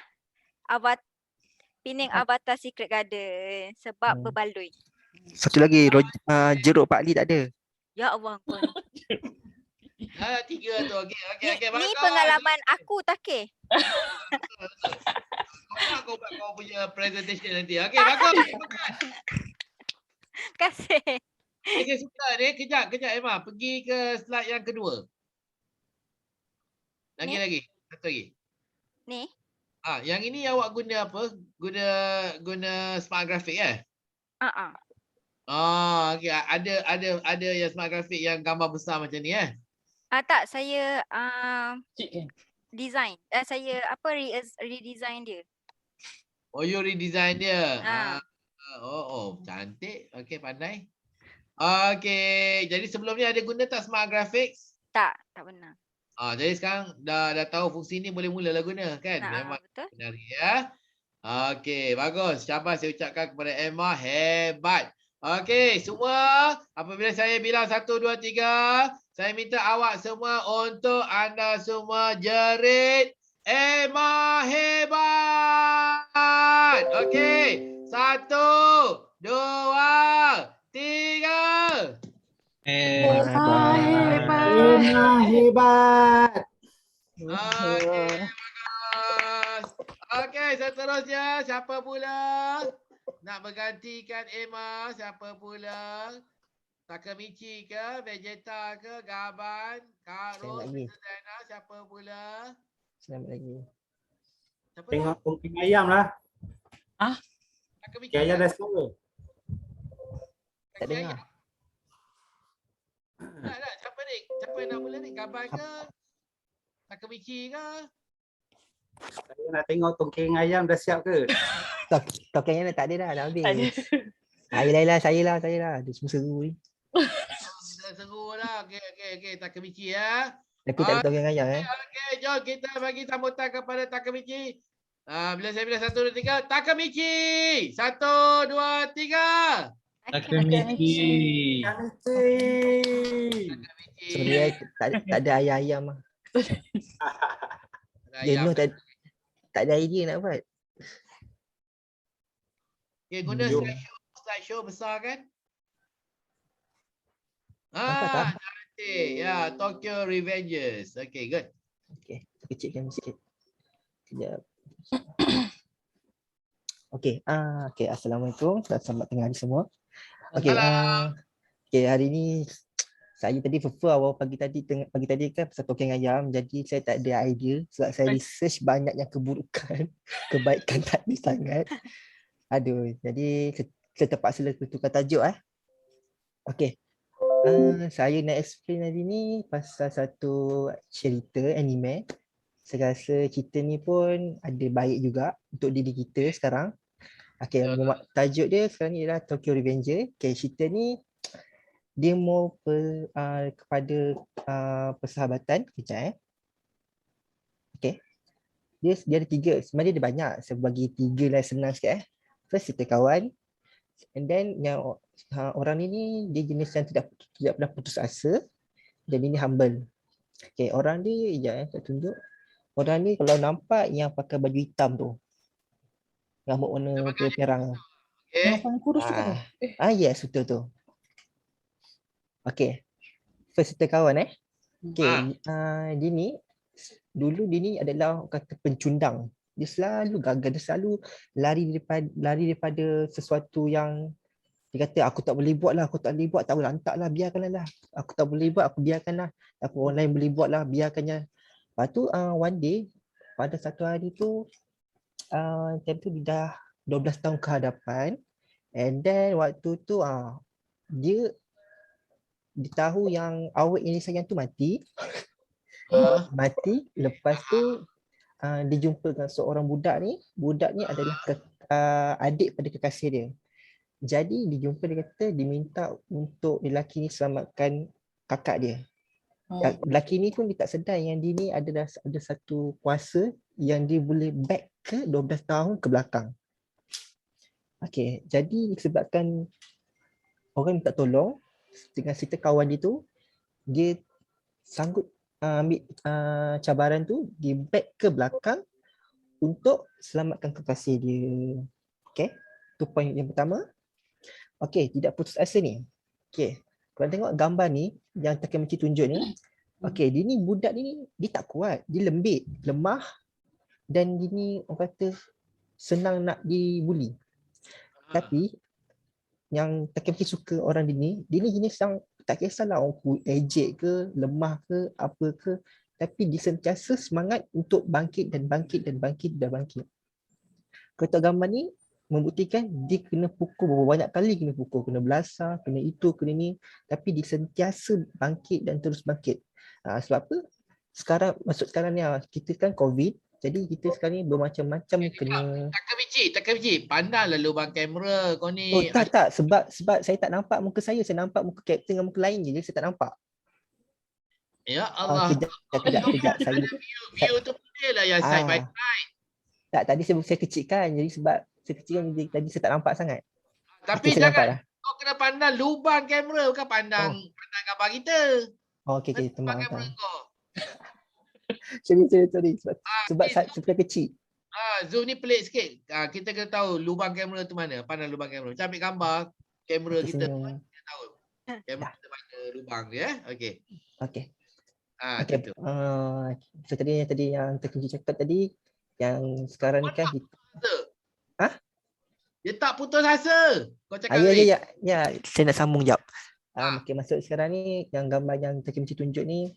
Pening Avatar Secret Garden sebab berbaloi. Satu lagi jeruk Pak Ali tak ada. Ya Allah kau ni. Tiga tu. Okey, okey, okey. Ni bagus. pengalaman aku Takir. Kau buat kau punya presentation nanti. Okey, bagus. Terima kasih. Saya suka ni. Kejap Emma. Pergi ke slide yang kedua. Ni? Lagi. Satu lagi. Ni. Yang ini awak guna apa? Guna smart graphic okey. Ada yang smart graphic yang gambar besar macam ni Tak, saya Cik kan? design. Saya redesign dia. Oh, you redesign dia. Ha. Cantik. Okey, pandai. Okey, jadi sebelum ni ada guna tak smart graphics? Tak pernah. Jadi sekarang dah tahu fungsi ni boleh mulalah guna kan? Memang Betul. benar ya. Okey, bagus. Syabas saya ucapkan kepada Emma, hebat. Okey, semua apabila saya bilang 1 2 3, saya minta awak semua untuk anda semua jerit Emma hebat. Okey. 1 2 3. Hebat. Okey, bagus. Okey, seterusnya siapa pula nak bergantikan Emma? Siapa pula? Takemichi ke, Vegeta ke, Gaban, Kak Ros, lagi. Zaina, siapa pula? Selamat lagi. Siapa Tengok tongking ayam lah. Takemichi. Tongking ayam ke? dah suara. Tak dengar. Tak. Siapa ni? Siapa yang nak mula ni? Gaban ke? Takemichi ke? Saya nak tengok tongking ayam dah siap ke? Tokeng yang tak ada dah Tak ada. habis. Saya lah. Dia semua seru ni. Kita seru lah. Okey. Takemichi ya. Tapi tak ada tokeng ayam Okey, jom kita bagi sambutan kepada Takemichi. Bila saya bilang 1 2 3, Takemichi. 1 2 3. Takemichi. Sebenarnya tak ada ayam lah. Dia tak ada idea nak buat. Okey, guna Jom. slideshow besar kan? Nampak tak? Cantik. Ya, Tokyo Revengers. Okey, good. Okey, kecilkan sikit. Sekejap. Okey, assalamualaikum. Selamat tengah hari semua. Okey, hari ni saya tadi awal pagi tadi kan pasal tokeng ayam, jadi saya tak ada idea sebab saya research banyak yang keburukan, kebaikan tak ada sangat. Aduh, jadi saya terpaksa tukar tajuk Okey. Saya nak explain hari ni pasal satu cerita anime. Saya rasa cerita ni pun ada baik juga untuk diri kita sekarang. Okey, tajuk dia sekarang ni adalah Tokyo Revenger. Okey, cerita ni dia more kepada persahabatan. Kejap Okey. Dia ada 3. Sebenarnya dia banyak. Saya bagi 3 lah senang sikit First, kita kawan. And then yang orang ni dia jenis yang tidak pernah putus asa. Dan ini humble. Okey, orang dia tak tunjuk. Orang ni kalau nampak yang pakai baju hitam tu. Rambut warna perang. Yang paling kurus tu kan? Yes, betul tu. Okey. First kita kawan Okey, dia ni dulu dia ni adalah kata pencundang. Dia selalu gagal, dia selalu lari daripada sesuatu yang dia kata aku tak boleh buat, tak boleh hantarlah, biarkanlah. Aku tak boleh buat, aku biarkanlah. Aku orang lain boleh buatlah, biarkannya. Lepas tu one day pada satu hari tu time tu dia dah 12 tahun ke hadapan, and then waktu tu dia dia tahu yang awak yang dia sayang tu mati. Ah, Mati. Lepas tu dia jumpa dengan seorang budak ni. Budak ni adalah adik pada kekasih dia. Jadi dia jumpa, dia kata dia minta untuk lelaki ni selamatkan kakak dia. Lelaki ni pun dia tak sedar yang dia ni ada satu kuasa yang dia boleh back ke 12 tahun ke belakang. Okey, jadi disebabkan orang minta tolong dengan cerita kawan dia tu, dia sanggup ambil cabaran tu, dia back ke belakang untuk selamatkan kekasih dia. Okey, tu poin yang pertama. Okey, tidak putus asa ni. Okey, korang tengok gambar ni yang Takemichi tunjuk ni. Okey, dia ni budak ni dia tak kuat, dia lembik, lemah dan dia ni orang kata senang nak dibuli. Tapi yang Takemichi suka orang dia ni jenis yang tak kisahlah orang ejek ke, lemah ke, apa ke, tapi dia sentiasa semangat untuk bangkit dan bangkit dan bangkit dan bangkit. Kau tahu gambar ni membuktikan dia kena pukul berapa banyak kali, kena pukul, kena belasah, kena itu, kena ni, tapi dia sentiasa bangkit dan terus bangkit. Sebab apa? Sekarang ni kita kan COVID, jadi kita sekarang ni bermacam-macam kena. Takemichi, pandanglah lubang kamera kau ni. Tak, sebab saya tak nampak muka saya nampak muka kapten dengan muka lain je, jadi saya tak nampak. Ya Allah. Kejap. View tu boleh lah yang side by side. Tak, tadi saya kecilkan, jadi sebab saya kecilkan jadi tadi saya tak nampak sangat. Tapi saya nampak jangan, kau kena pandang lubang kamera, bukan pandang gambar kita. Okey, Lubang maaf. kamera kau. Sorry. Sebab saya kecil. Zoom ni pelik sikit. Kita kena tahu lubang kamera tu mana. Pandang lubang kamera. Macam ambil gambar kamera kita. Kita tahu. Kamera kita mana lubang dia. Okey. Okey. Itu. So tadi yang Takemichi cakap tadi, yang sekarang ni kan Dia tak putus asa. Kau cakap ya, saya nak sambung jap. Okey, maksud sekarang ni yang gambar yang Takemichi tunjuk ni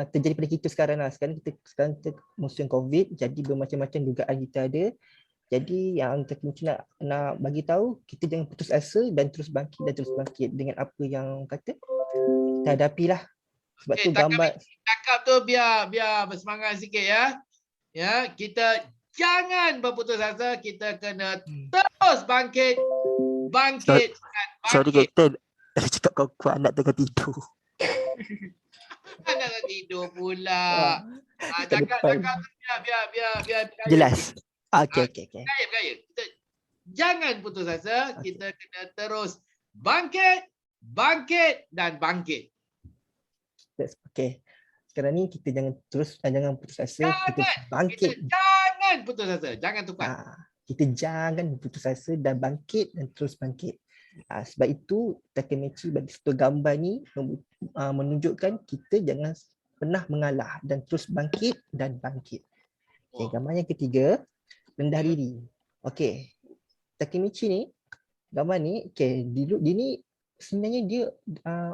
terjadi pada kita sekarang lah. Sekarang kita musim COVID, jadi bermacam-macam dugaan kita ada. Jadi yang Takemichi nak bagi tahu, kita jangan putus asa dan terus bangkit dengan apa yang kata kita hadapilah. Sebab tu gambar cakap tu biar bersemangat sikit ya. Ya, kita jangan berputus asa, kita kena terus bangkit. Sorry Captain, saya cakap kau kuat anak tengah tidur. Anak tengah tidur pula. Cakap biar jelas. Okey. Bergaya. Kita jangan putus asa, kita kena terus bangkit dan bangkit. Okey. Sekarang ni kita jangan putus asa, kita bangkit. Kita jangan putus asa, jangan tukar. Kita jangan putus asa dan bangkit dan terus bangkit. Sebab itu Takemichi bagi satu gambar ni menunjukkan kita jangan pernah mengalah dan terus bangkit dan bangkit. Okey, gambar yang ketiga, rendah diri. Okey. Takemichi ni gambar ni, okey, dia ni sebenarnya dia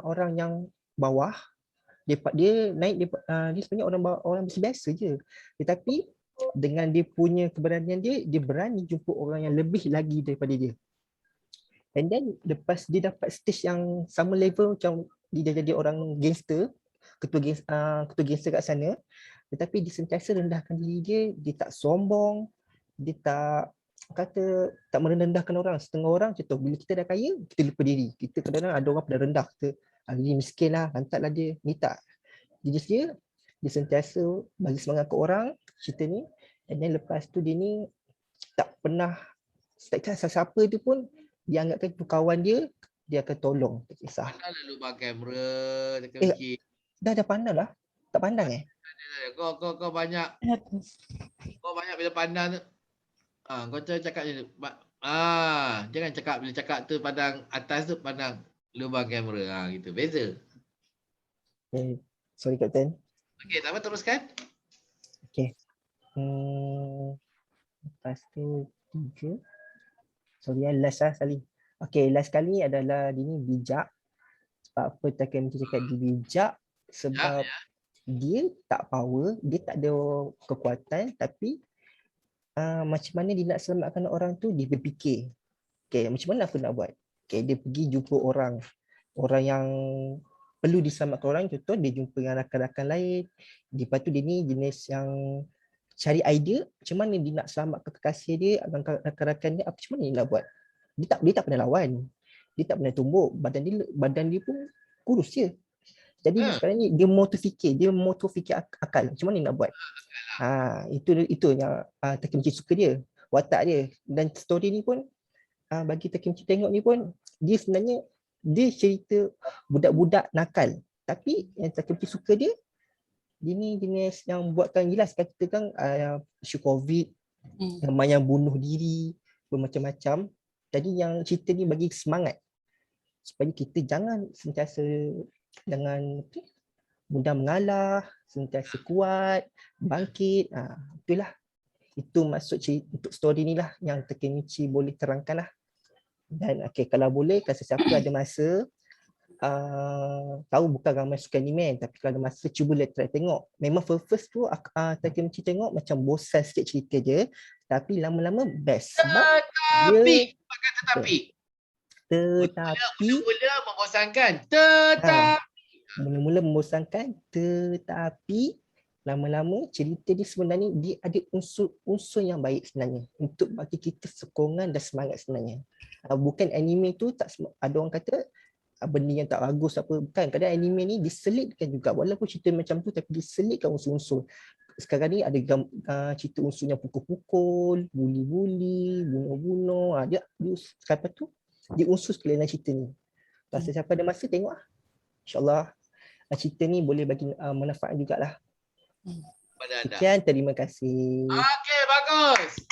orang yang bawah. Dia naik dia sebenarnya orang biasa je. Tetapi dengan dia punya keberanian dia berani jumpa orang yang lebih lagi daripada dia. And then lepas dia dapat stage yang sama level, macam dia jadi orang gangster, ketua gangster kat sana, tetapi dia sentiasa rendahkan diri dia tak sombong, dia tak merendahkan orang. Setengah orang contoh, bila kita dah kaya, kita lupa diri. Kita kadang-kadang ada orang pada rendah, kita dia miskin lah, lantaklah dia. Ni tak. Dia sentiasa bagi semangat ke orang, cerita ni. And then lepas tu dia ni tak pernah, tak kisah siapa tu pun, dia anggapkan tu kawan dia akan tolong. Tak kisah. Pandanglah lubang kamera. Dah pandang lah. Tak pandang Kau banyak bila pandang tu. Kau cakap je. Jangan cakap bila cakap tu pandang atas tu, pandang lubang kamera. Gitu. Beza. Sorry Captain. Okey, tak apa, teruskan. Okey. Lepas tu 3. Sorry last sekali. Okey, last kali adalah dia ni bijak. Sebab apa Takemichi cakap dia bijak? Sebab dia tak power, dia tak ada kekuatan, tapi macam mana dia nak selamatkan orang tu, dia berfikir. Okey, macam mana aku nak buat? Okey, dia pergi jumpa orang orang yang perlu diselamatkan orang, contoh dia jumpa dengan rakan-rakan lain, lepas tu dia ni jenis yang cari idea macam mana dia nak selamatkan kekasih dia, rakan-rakan dia, macam mana dia nak buat. Dia tak pernah lawan, dia tak pernah tumbuk, badan dia pun kurus je. Jadi sekarang ni dia motor fikir akal macam mana dia nak buat. Itu yang Takemichi suka dia, watak dia. Dan story ni pun bagi Takemichi tengok ni pun, dia sebenarnya dia cerita budak-budak nakal, tapi yang Takemichi suka dia ni jenis yang buatkan jelas kita kan isu COVID, yang bunuh diri, bermacam-macam. Jadi yang cerita ni bagi semangat supaya kita jangan sentiasa dengan mudah mengalah, sentiasa kuat, bangkit. Itulah. Itu maksud untuk story ni lah yang Takemichi boleh terangkan lah. Dan kalau boleh, kalau sesiapa ada masa, tahu bukan ramai suka anime, tapi kalau ada masa cuba try tengok. Memang first tu Takemichi tengok macam bosan sikit cerita dia, tapi lama-lama best. Sebab Tetapi tetapi mula-mula membosankan. Mula-mula membosankan, tetapi lama-lama cerita dia sebenarnya dia ada unsur yang baik sebenarnya untuk bagi kita sokongan dan semangat sebenarnya. Bukan anime tu tak ada orang kata benda yang tak bagus apa, bukan. Kadang anime ni diselitkan juga, walaupun cerita macam tu tapi diselitkan unsur-unsur. Sekarang ni ada cerita unsurnya pukul-pukul, buli-buli, bunuh-bunuh. Dia sekarang tu dia unsur sekali dalam cerita ni. Kalau siapa ada masa tengok lah. InsyaAllah cerita ni boleh bagi manfaat jugalah. Sekian, terima kasih. Okey, bagus.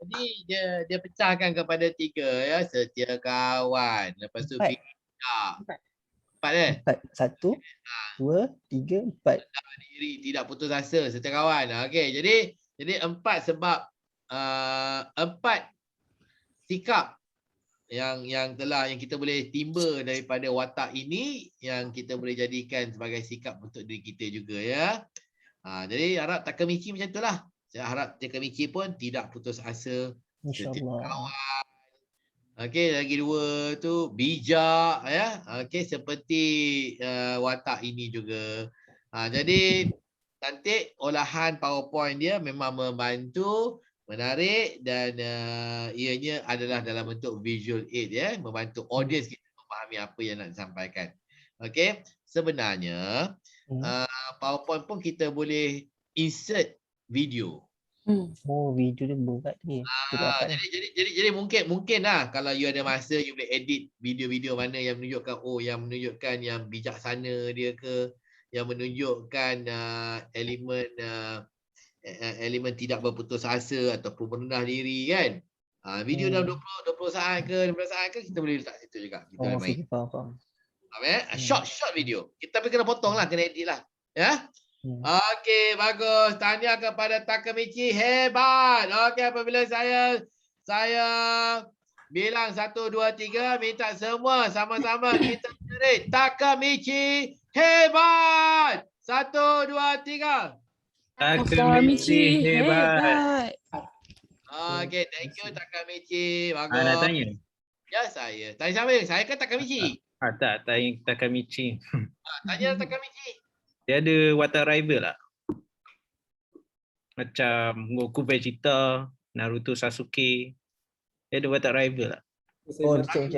Jadi dia pecahkan kepada 3 ya, setia kawan. Lepas tu 4. 4 1, 2, 3, 4. Diri tidak putus asa, setia kawan. Okey, jadi 4 sebab 4 sikap yang kita boleh timba daripada watak ini yang kita boleh jadikan sebagai sikap untuk diri kita juga ya. Jadi harap Takemichi macam itulah. Saya harap Takemichi pun tidak putus asa. InsyaAllah. Okey, lagi 2 tu bijak ya. Okey, seperti watak ini juga. Jadi cantik, olahan PowerPoint dia memang membantu, menarik, dan ianya adalah dalam bentuk visual aid ya, membantu audience kita memahami apa yang nak disampaikan. Okey, sebenarnya PowerPoint pun kita boleh insert video. Video dia berat ni. Jadi mungkin lah kalau you ada masa, you boleh edit video-video mana yang menunjukkan yang bijaksana dia ke, yang menunjukkan elemen tidak berputus asa ataupun merendah diri kan. Video dalam 20 saat ke 15 saat ke kita boleh letak situ juga. Kita boleh main. Faham. Short video. Kita tapi kena potong lah, kena edit lah. Ya. Okey, bagus. Tahniah kepada Takemichi, hebat. Okey, apabila saya bilang 1 2 3, minta semua sama-sama kita jerit Takemichi hebat. 1 2 3. Takemichi hebat. Okey, thank you Takemichi. Bagus. Nak tanya? Ya, saya. Tanya siapa? Saya kan Takemichi. Tak, tanya Takemichi. Tanya Takemichi. Dia ada watak rival tak? Macam Goku Vegeta, Naruto Sasuke. Dia ada watak rival tak? Macam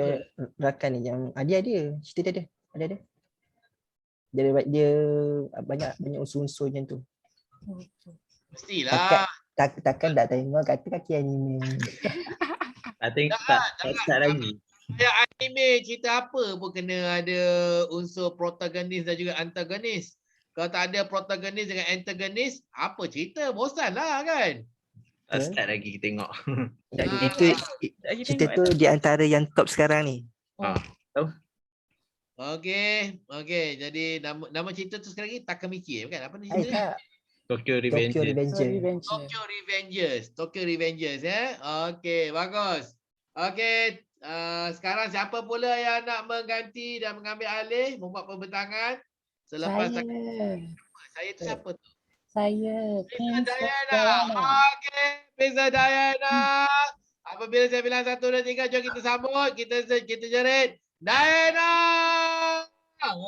rakan ni yang dia cerita dia ada. Dia banyak unsur-unsur macam tu. Mestilah. Takkan tak tengok kaki anime. Tak tengok, tak start lagi. Ya, anime cerita apa pun kena ada unsur protagonis dan juga antagonis. Kalau tak ada protagonis dengan antagonis, apa cerita? Bosan lah kan? Tak start lagi tengok. Itu cerita tu di antara yang top sekarang ni. Tahu? Okey. Jadi nama cerita tu sekali lagi Takemichi bukan? Apa nama cerita? Tokyo Revengers. Tokyo Revengers ya. Okey, bagus. Okey, sekarang siapa pula yang nak mengganti dan mengambil alih membuat pembentangan selepas saya tu siapa tu? Saya. Princess Diana. Okey, Princess Diana. Apabila saya bilang 1 2 3, jom kita sambut, kita jerit Diana.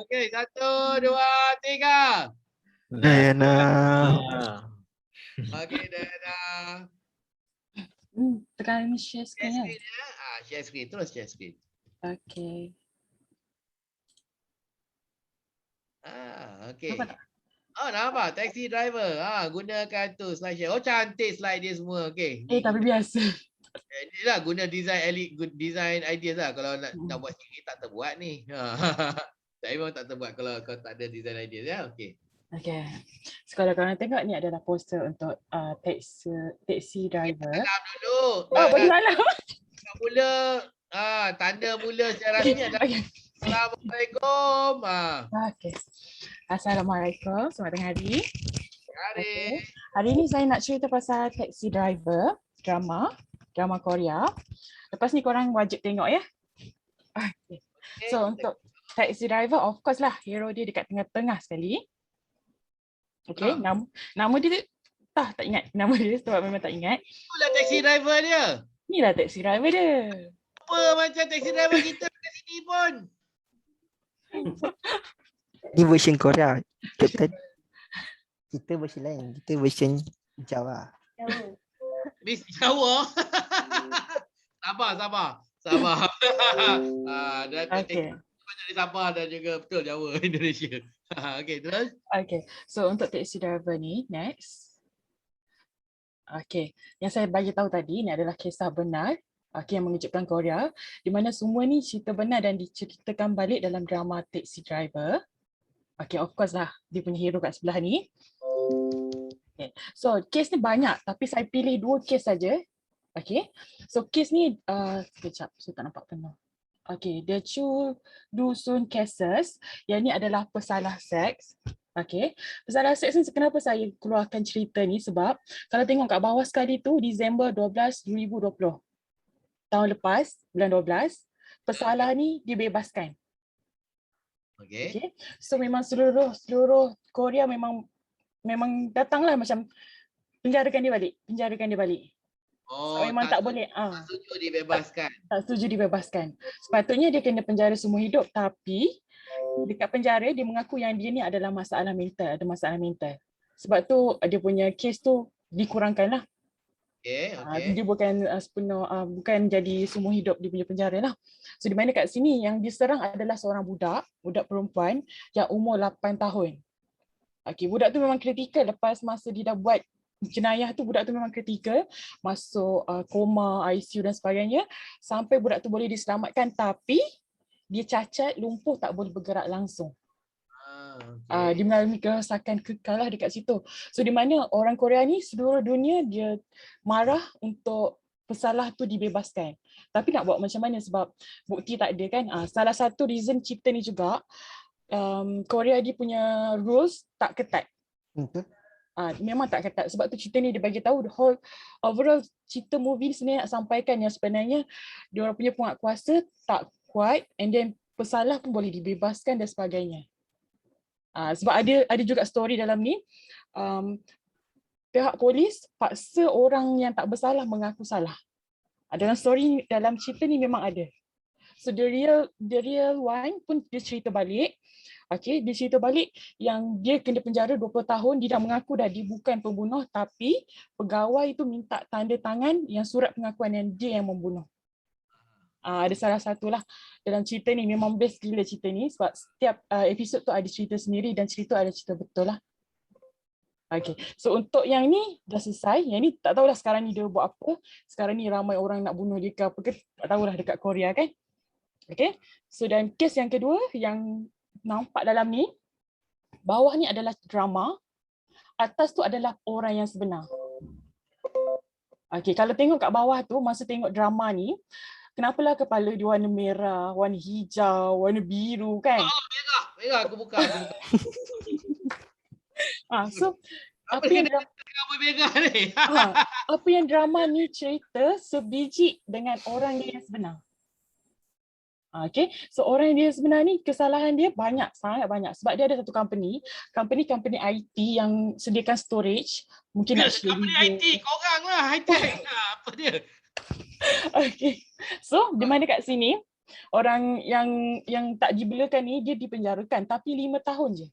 Okey, 1, 2, 3. Diana. Okey, Diana. Tekan share Share screen ya. screen ya. Share screen. Terus share screen. Okay. Okey. Nampak tak? Nampak. Taxi driver. Gunakan tu slide share. Oh, cantik slide dia semua. Okey. Tapi biasa. Ni lah guna design ideas lah. Kalau nak buat sendiri tak terbuat ni. Saya memang tak terbuat kalau tak ada design ideas ya. Okey. Okay. Sekarang korang tengok ni adalah poster untuk taxi driver. Salam dulu. Bagi malam. Mula tanda mula secara rasmi adalah Okay. Assalamualaikum. Okay. Assalamualaikum. Selamat tengah hari. Hari. Hari ni saya nak cerita pasal taxi driver, drama Korea. Lepas ni korang wajib tengok ya. Okay. So untuk taxi driver, of course lah, hero dia dekat tengah-tengah sekali. Okay, nama dia tak ingat nama dia sebab memang tak ingat. Itulah taxi driver dia. Inilah taxi driver dia. Apa macam taxi driver kita kat sini pun. Ni version Korea. Kita version lain. Kita version Jawa. Miss Jawa. Sabar. Okay. Banyak di Sabah dan juga betul Jawa Indonesia. Okey, terus. Okay, so untuk taxi driver ni, next. Okay, yang saya bagi tahu tadi ni adalah kisah benar yang mengejutkan Korea, di mana semua ni cerita benar dan diceritakan balik dalam drama Taxi Driver. Okay, of course lah, dia punya hero kat sebelah ni. Okay. So, kes ni banyak tapi saya pilih 2 kes saja. Okay, so kes ni, sekejap, saya tak nampak penuh. Okay, the Chu Dusun cases, yang ni adalah pesalah seks. Okay, pesalah seks ni kenapa saya keluarkan cerita ni sebab kalau tengok kat bawah sekali tu, Disember 12, 2020. Tahun lepas, bulan 12, pesalah ni dibebaskan. Okay. So memang seluruh Korea memang datanglah macam penjarakan dia balik. So, memang tak boleh. Tak setuju dibebaskan. Tak setuju dibebaskan. Sepatutnya dia kena penjara semua hidup, tapi dekat penjara dia mengaku yang dia ni adalah masalah mental. Sebab tu dia punya kes tu dikurangkan lah. Okay. Dia bukan sepenuh bukan jadi semua hidup di punya penjara lah. So di mana kat sini yang diserang adalah seorang budak perempuan yang umur 8 tahun. Okay, budak tu memang kritikal lepas masa dia dah buat jenayah tu, budak tu memang kritikal, masuk koma, ICU dan sebagainya, sampai budak tu boleh diselamatkan tapi dia cacat, lumpuh, tak boleh bergerak langsung. Dia mengalami kerosakan kekal lah dekat situ. So di mana orang Korea ni seluruh dunia dia marah untuk pesalah tu dibebaskan. Tapi nak buat macam mana sebab bukti tak ada kan. Salah satu reason cerita ni juga Korea dia punya rules tak ketat. Memang tak ketat. Sebab tu cerita ni dia bagi tahu the whole overall cerita movie sebenarnya nak sampaikan yang sebenarnya dia orang punya penguatkuasa tak kuat and then pesalah pun boleh dibebaskan dan sebagainya. Sebab ada juga story dalam ni, pihak polis paksa orang yang tak bersalah mengaku salah. Dalam story, dalam cerita ni memang ada. So the real one pun dia cerita balik. Okay, dia cerita balik yang dia kena penjara 20 tahun, dia dah mengaku dah dia bukan pembunuh, tapi pegawai tu minta tanda tangan yang surat pengakuan yang dia yang membunuh. Ada salah satulah dalam cerita ni, memang best gila cerita ni sebab setiap episod tu ada cerita sendiri dan cerita ada cerita betul lah. Okay, so untuk yang ni dah selesai, yang ni tak tahulah sekarang ni dia buat apa, sekarang ni ramai orang nak bunuh dia ke apa ke, tak tahulah dekat Korea kan. Okay, so dan kes yang kedua yang nampak dalam ni, bawah ni adalah drama, atas tu adalah orang yang sebenar. Okay, kalau tengok kat bawah tu, masa tengok drama ni, kenapalah kepala dia warna merah, warna hijau, warna biru kan? Merah aku buka. So apa yang drama ni cerita sebiji dengan orang dia yang sebenar. Okay, so orang dia sebenar ni kesalahan dia banyak, sangat banyak sebab dia ada satu company IT yang sediakan storage, mungkin nak share company IT, korang lah high tech. Apa dia? Okay, so di mana kat sini Orang yang tak dibelakan ni dia dipenjarakan tapi 5 tahun je.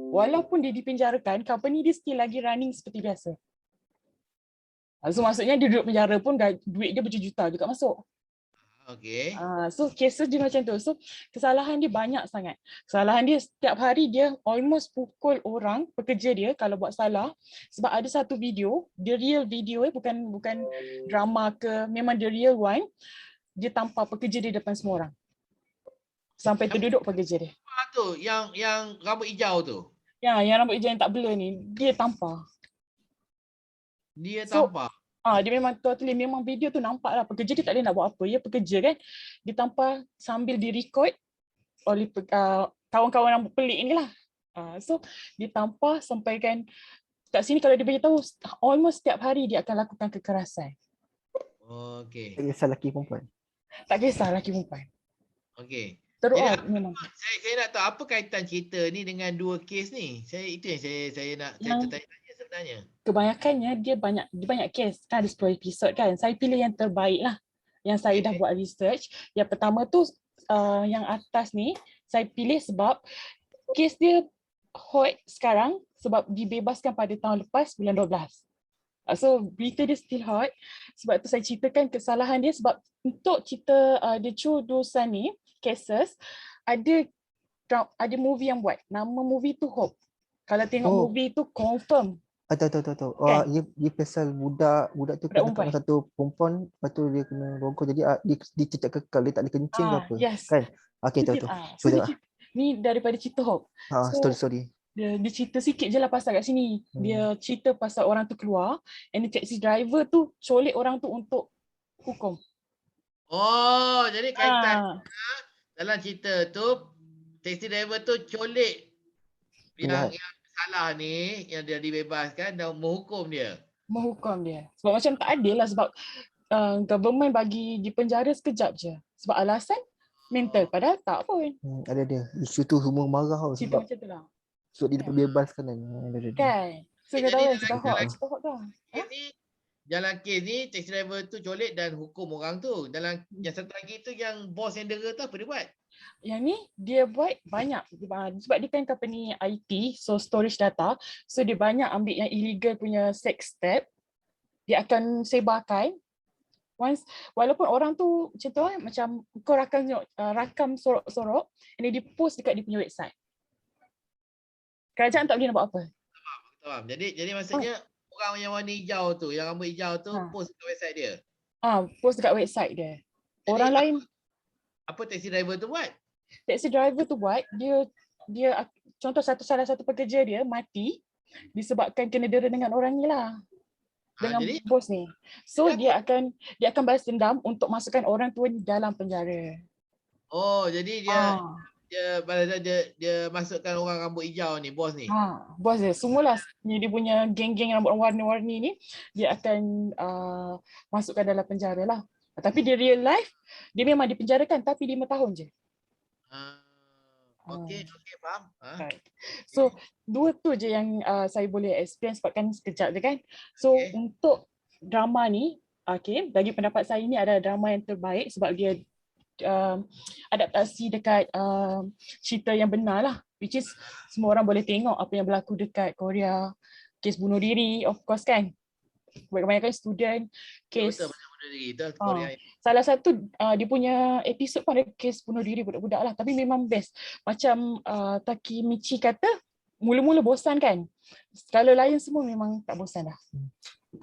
Walaupun dia dipenjarakan, company dia still lagi running seperti biasa. So maksudnya dia duduk penjara pun duit dia berjuta juga masuk. Okey. So cases dia macam tu. So kesalahan dia banyak sangat. Kesalahan dia setiap hari dia almost pukul orang pekerja dia kalau buat salah. Sebab ada satu video, the real video bukan drama ke, memang the real one. Dia tampar pekerja dia depan semua orang. Sampai terduduk pekerja dia. Apa tu yang rambut hijau tu? Ya, yang rambut hijau yang tak blur ni, dia tampar. Dia So, tampar. Dia memang totally, memang video tu nampak lah. Pekerja dia tak boleh nak buat apa. Dia pekerja kan, ditampar sambil direkod oleh kawan-kawan rambut pelik ni lah. So, ditampar sampai kan, kat sini kalau dia beritahu, almost setiap hari dia akan lakukan kekerasan. Okey. Tak kisah lelaki perempuan. Tak kisah lelaki perempuan. Okey. Teruk Jadi, lah memang. Saya nak tahu apa kaitan cerita ni dengan dua kes ni. Itu yang saya nak tertanya sebenarnya. Kebanyakannya dia banyak kes kan, ada 10 episod kan. Saya pilih yang terbaik lah. Yang saya dah buat research. Yang pertama tu yang atas ni saya pilih sebab kes dia hot sekarang sebab dibebaskan pada tahun lepas bulan 12. So berita dia still hot. Sebab tu saya ceritakan kesalahan dia sebab untuk cerita The True Dosan ni, cases, ada movie yang buat. Nama movie tu Hope. Kalau tengok movie tu confirm. Tahu. Kan? Dia pasal budak tu kena perempuan. satu perempuan, lepas tu dia kena rogol, jadi dia cecak kekal, dia tak boleh kencing ke apa. Yes. Kan? Okey, tahu. So ni daripada cerita Hope. Story. Dia cerita sikit je lah pasal kat sini. Dia cerita pasal orang tu keluar and the taxi driver tu colik orang tu untuk hukum. Oh, jadi kaitan dalam cerita tu taxi driver tu colik yang salah ni, yang dia dibebaskan dan menghukum dia. Sebab macam tak adil lah sebab government bagi di penjara sekejap je. Sebab alasan mental, padahal tak pun. Ada dia. Isu tu semua marah tau Cerita sebab macam tu lah. dia dibebaskan kan. Kan? So dia tahu cerita hot tu. Dalam kes ni taxi driver tu colik dan hukum orang tu. Dalam yang satu lagi tu yang bos yang dera tu apa dia buat? Yang ni dia buat banyak sebab dia kan company IT, so storage data, so dia banyak ambil yang illegal punya sex step, dia akan sebarkan. Walaupun orang tu macam tu macam kau rakam sorok-sorok, and dia post dekat dia punya website. Kerajaan tak boleh nak buat apa. Faham. Jadi maksudnya orang yang warna hijau tu, yang rambut hijau tu post dekat website dia. Post dekat website dia. Orang lain apa taxi driver tu buat? Taxi driver tu buat, dia contoh salah satu pekerja dia mati disebabkan kena dera dengan orang ni lah. Dengan bos ni. So dia akan balas dendam untuk masukkan orang tu dalam penjara. Oh, jadi dia masukkan orang rambut hijau ni, bos ni. Bos dia. Semualah dia punya geng-geng rambut warna-warni ni dia akan masukkan dalam penjara lah. Tapi di real life dia memang dipenjarakan tapi 5 tahun je. Okey, faham. So dua tu je yang saya boleh explain sebab kan sekejap je kan. So untuk drama ni, bagi pendapat saya ni adalah drama yang terbaik sebab dia adaptasi dekat cerita yang benar lah, which is semua orang boleh tengok apa yang berlaku dekat Korea, kes bunuh diri of course kan, kebanyakan student kes salah satu dia punya episod pun ada kes bunuh diri budak-budak lah, tapi memang best. Macam Takemichi kata mula-mula bosan kan, kalau lain semua memang tak bosan dah.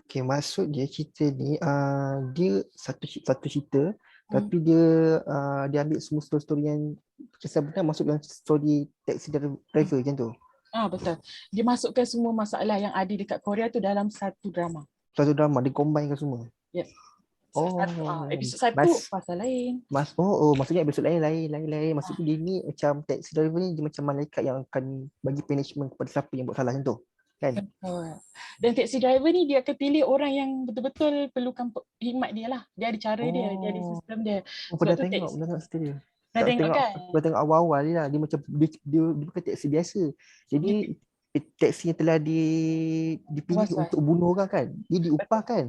Okay, maksud dia cerita ni dia satu cerita tapi dia ambil semua story yang kisah benar masuk dalam story taxi driver macam tu. Betul. Dia masukkan semua masalah yang ada dekat Korea tu dalam satu drama. Satu drama dia combinekan semua. Yes. Episod satu pasal lain. Maksudnya episod lain. Maksudnya dia ni macam taxi driver ni dia macam malaikat yang akan bagi punishment kepada siapa yang buat salah macam tu. Kan? Dan taxi driver ni dia akan pilih orang yang betul-betul perlukan khidmat dia lah. Dia ada cara dia ada sistem dia. Pernah tengok cerita dia. Pernah tengok kan? Pernah tengok awal-awal ni lah. Dia macam dia bukan taxi biasa. Jadi taxi yang telah dipilih untuk bunuh orang kan. Dia diupah kan.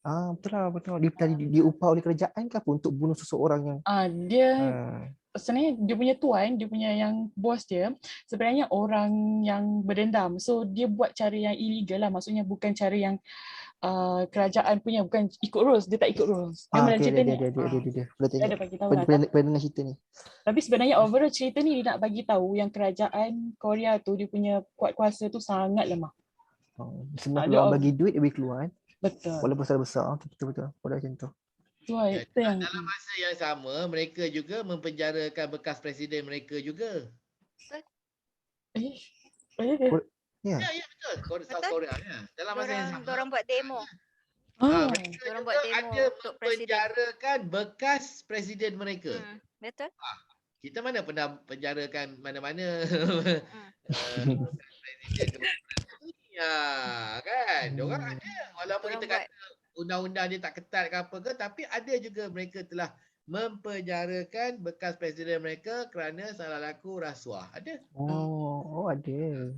Betul lah, betul. Dia upah oleh kerajaan ke apa untuk bunuh seseorang yang Dia ah, sebenarnya dia punya tuan, dia punya yang bos dia sebenarnya orang yang berdendam. So dia buat cara yang illegal lah. Maksudnya bukan cara yang kerajaan punya, bukan ikut rules. Dia tak ikut rules. Memang dalam okey, cerita ni. dia. Pernah Dia tengok. ada bagi tahu lah. Pernah dengar cerita ni. Tapi sebenarnya overall cerita ni dia nak bagi tahu yang kerajaan Korea tu dia punya kuat kuasa tu sangat lemah. Senang Dia keluar bagi duit, dia boleh keluar kan. betul. Walaupun besar-besar. Betul. Pada macam tu. Tu lah, itu yang Dalam masa yang sama, mereka juga mempenjarakan bekas presiden mereka juga. eh, Ya. Ya, betul. South Korea ya. Dalam masa yang sama. Dorang buat demo. Mereka Dorang juga buat demo ada untuk presiden. mempenjarakan bekas presiden mereka. Betul? Kita mana pernah penjarakan mana-mana Hmm. presiden kan. Diorang ada. Walaupun Dorang kita buat kata undang-undang dia tak ketat ke apa ke, tapi ada juga mereka telah mempenjarakan bekas presiden mereka kerana salah laku rasuah. Ada. Oh, ada.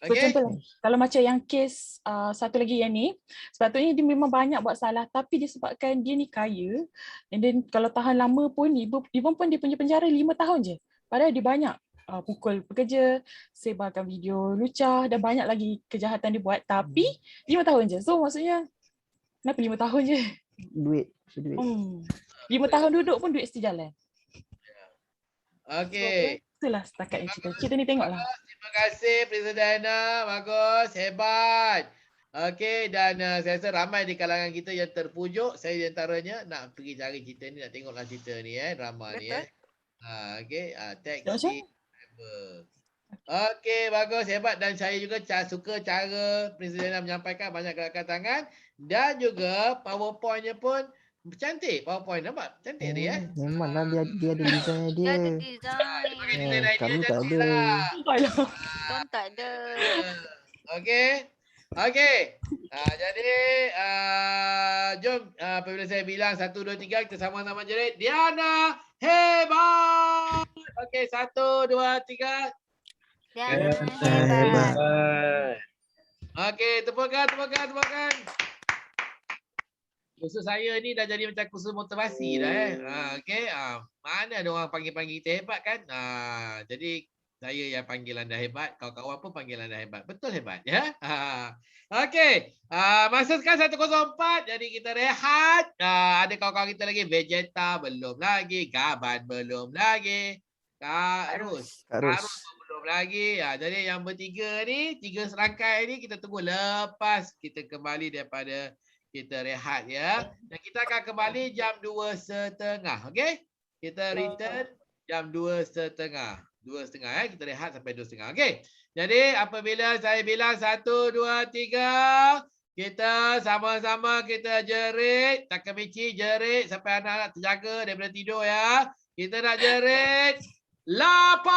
So Okey. contohlah, kalau macam yang kes satu lagi yang ni, sepatutnya dia memang banyak buat salah tapi disebabkan dia ni kaya, and then kalau tahan lama pun, even pun dia punya penjara 5 tahun je. Padahal dia banyak pukul pekerja, sebarkan video lucah dan banyak lagi kejahatan dia buat, tapi 5 tahun je. So maksudnya, kenapa 5 tahun je? Duit. 5 tahun duduk pun duit sejalan. Okey. Itulah setakat yang cerita. Cerita ni tengoklah. Terima kasih Princess Diana. Bagus, hebat. Okey, dan saya rasa ramai di kalangan kita yang terpujuk. Saya di antaranya nak pergi cari cerita ni, nak tengoklah cerita ni drama ni okey, taxi driver. Okey, bagus, hebat, dan saya juga suka cara Princess Diana menyampaikan, banyak gerakan tangan dan juga PowerPoint-nya pun cantik. PowerPoint nampak cantik dia Memanglah dia ada design Dia ada dia. design. Kami tak ada. Tom tak ada. Okey. Jadi jom apabila saya bilang 1 2 3 kita sama-sama jerit Diana hebat. Okey, 1 2 3. Diana Hebat. hebat. Okey, tepukan. Kursus saya ni dah jadi macam kursus motivasi dah okey. Mana ada orang panggil kita hebat kan? Jadi saya yang panggil anda hebat, kawan-kawan pun panggil anda hebat. Betul hebat ya. Okey. Masa sekarang 1:04, jadi kita rehat. Ada kawan-kawan kita lagi, Vegeta belum lagi, Gaban belum lagi. Kak Ros belum lagi. Jadi yang bertiga ni, 3 serangkai ni kita tunggu lepas kita kembali daripada kita rehat ya. Dan kita akan kembali jam 2:30. Okey? Kita return jam 2:30. 2:30 kita rehat sampai 2:30. Okey. Jadi apabila saya bilang 1 2 3, kita sama-sama kita jerit, Takemichi jerit sampai anak-anak terjaga daripada tidur ya. Kita nak jerit lapar.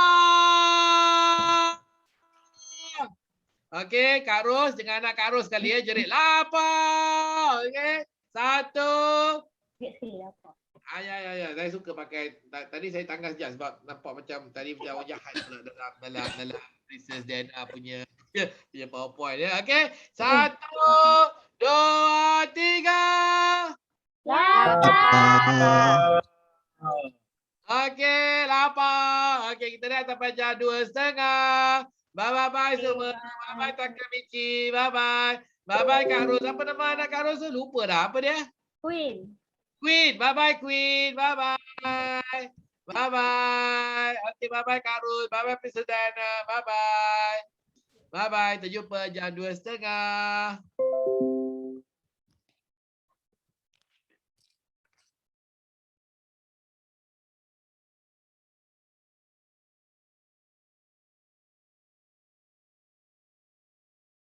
Okey, Kak Ros dengan anak Kak Ros sekali ya, jerit lapar. Okey. 1. Sekali lapar. Ya. Saya suka pakai. Tadi saya tanggas je sebab nampak macam tadi macam orang jahat pula dalam Princess Diana punya PowerPoint ya. Okey. 1 2 3. Lapar. Okey, lapar. Okey, kita dah sampai jam 2:30. Bye semua. Bye Takemichi. Bye. Bye Kak Ros. Apa nama anak Kak Ros tu? Lupa dah. Apa dia? Queen. Bye Queen. Bye. Okey, bye Kak Ros. Bye Princess Diana. Bye. Terjumpa jam 2:30.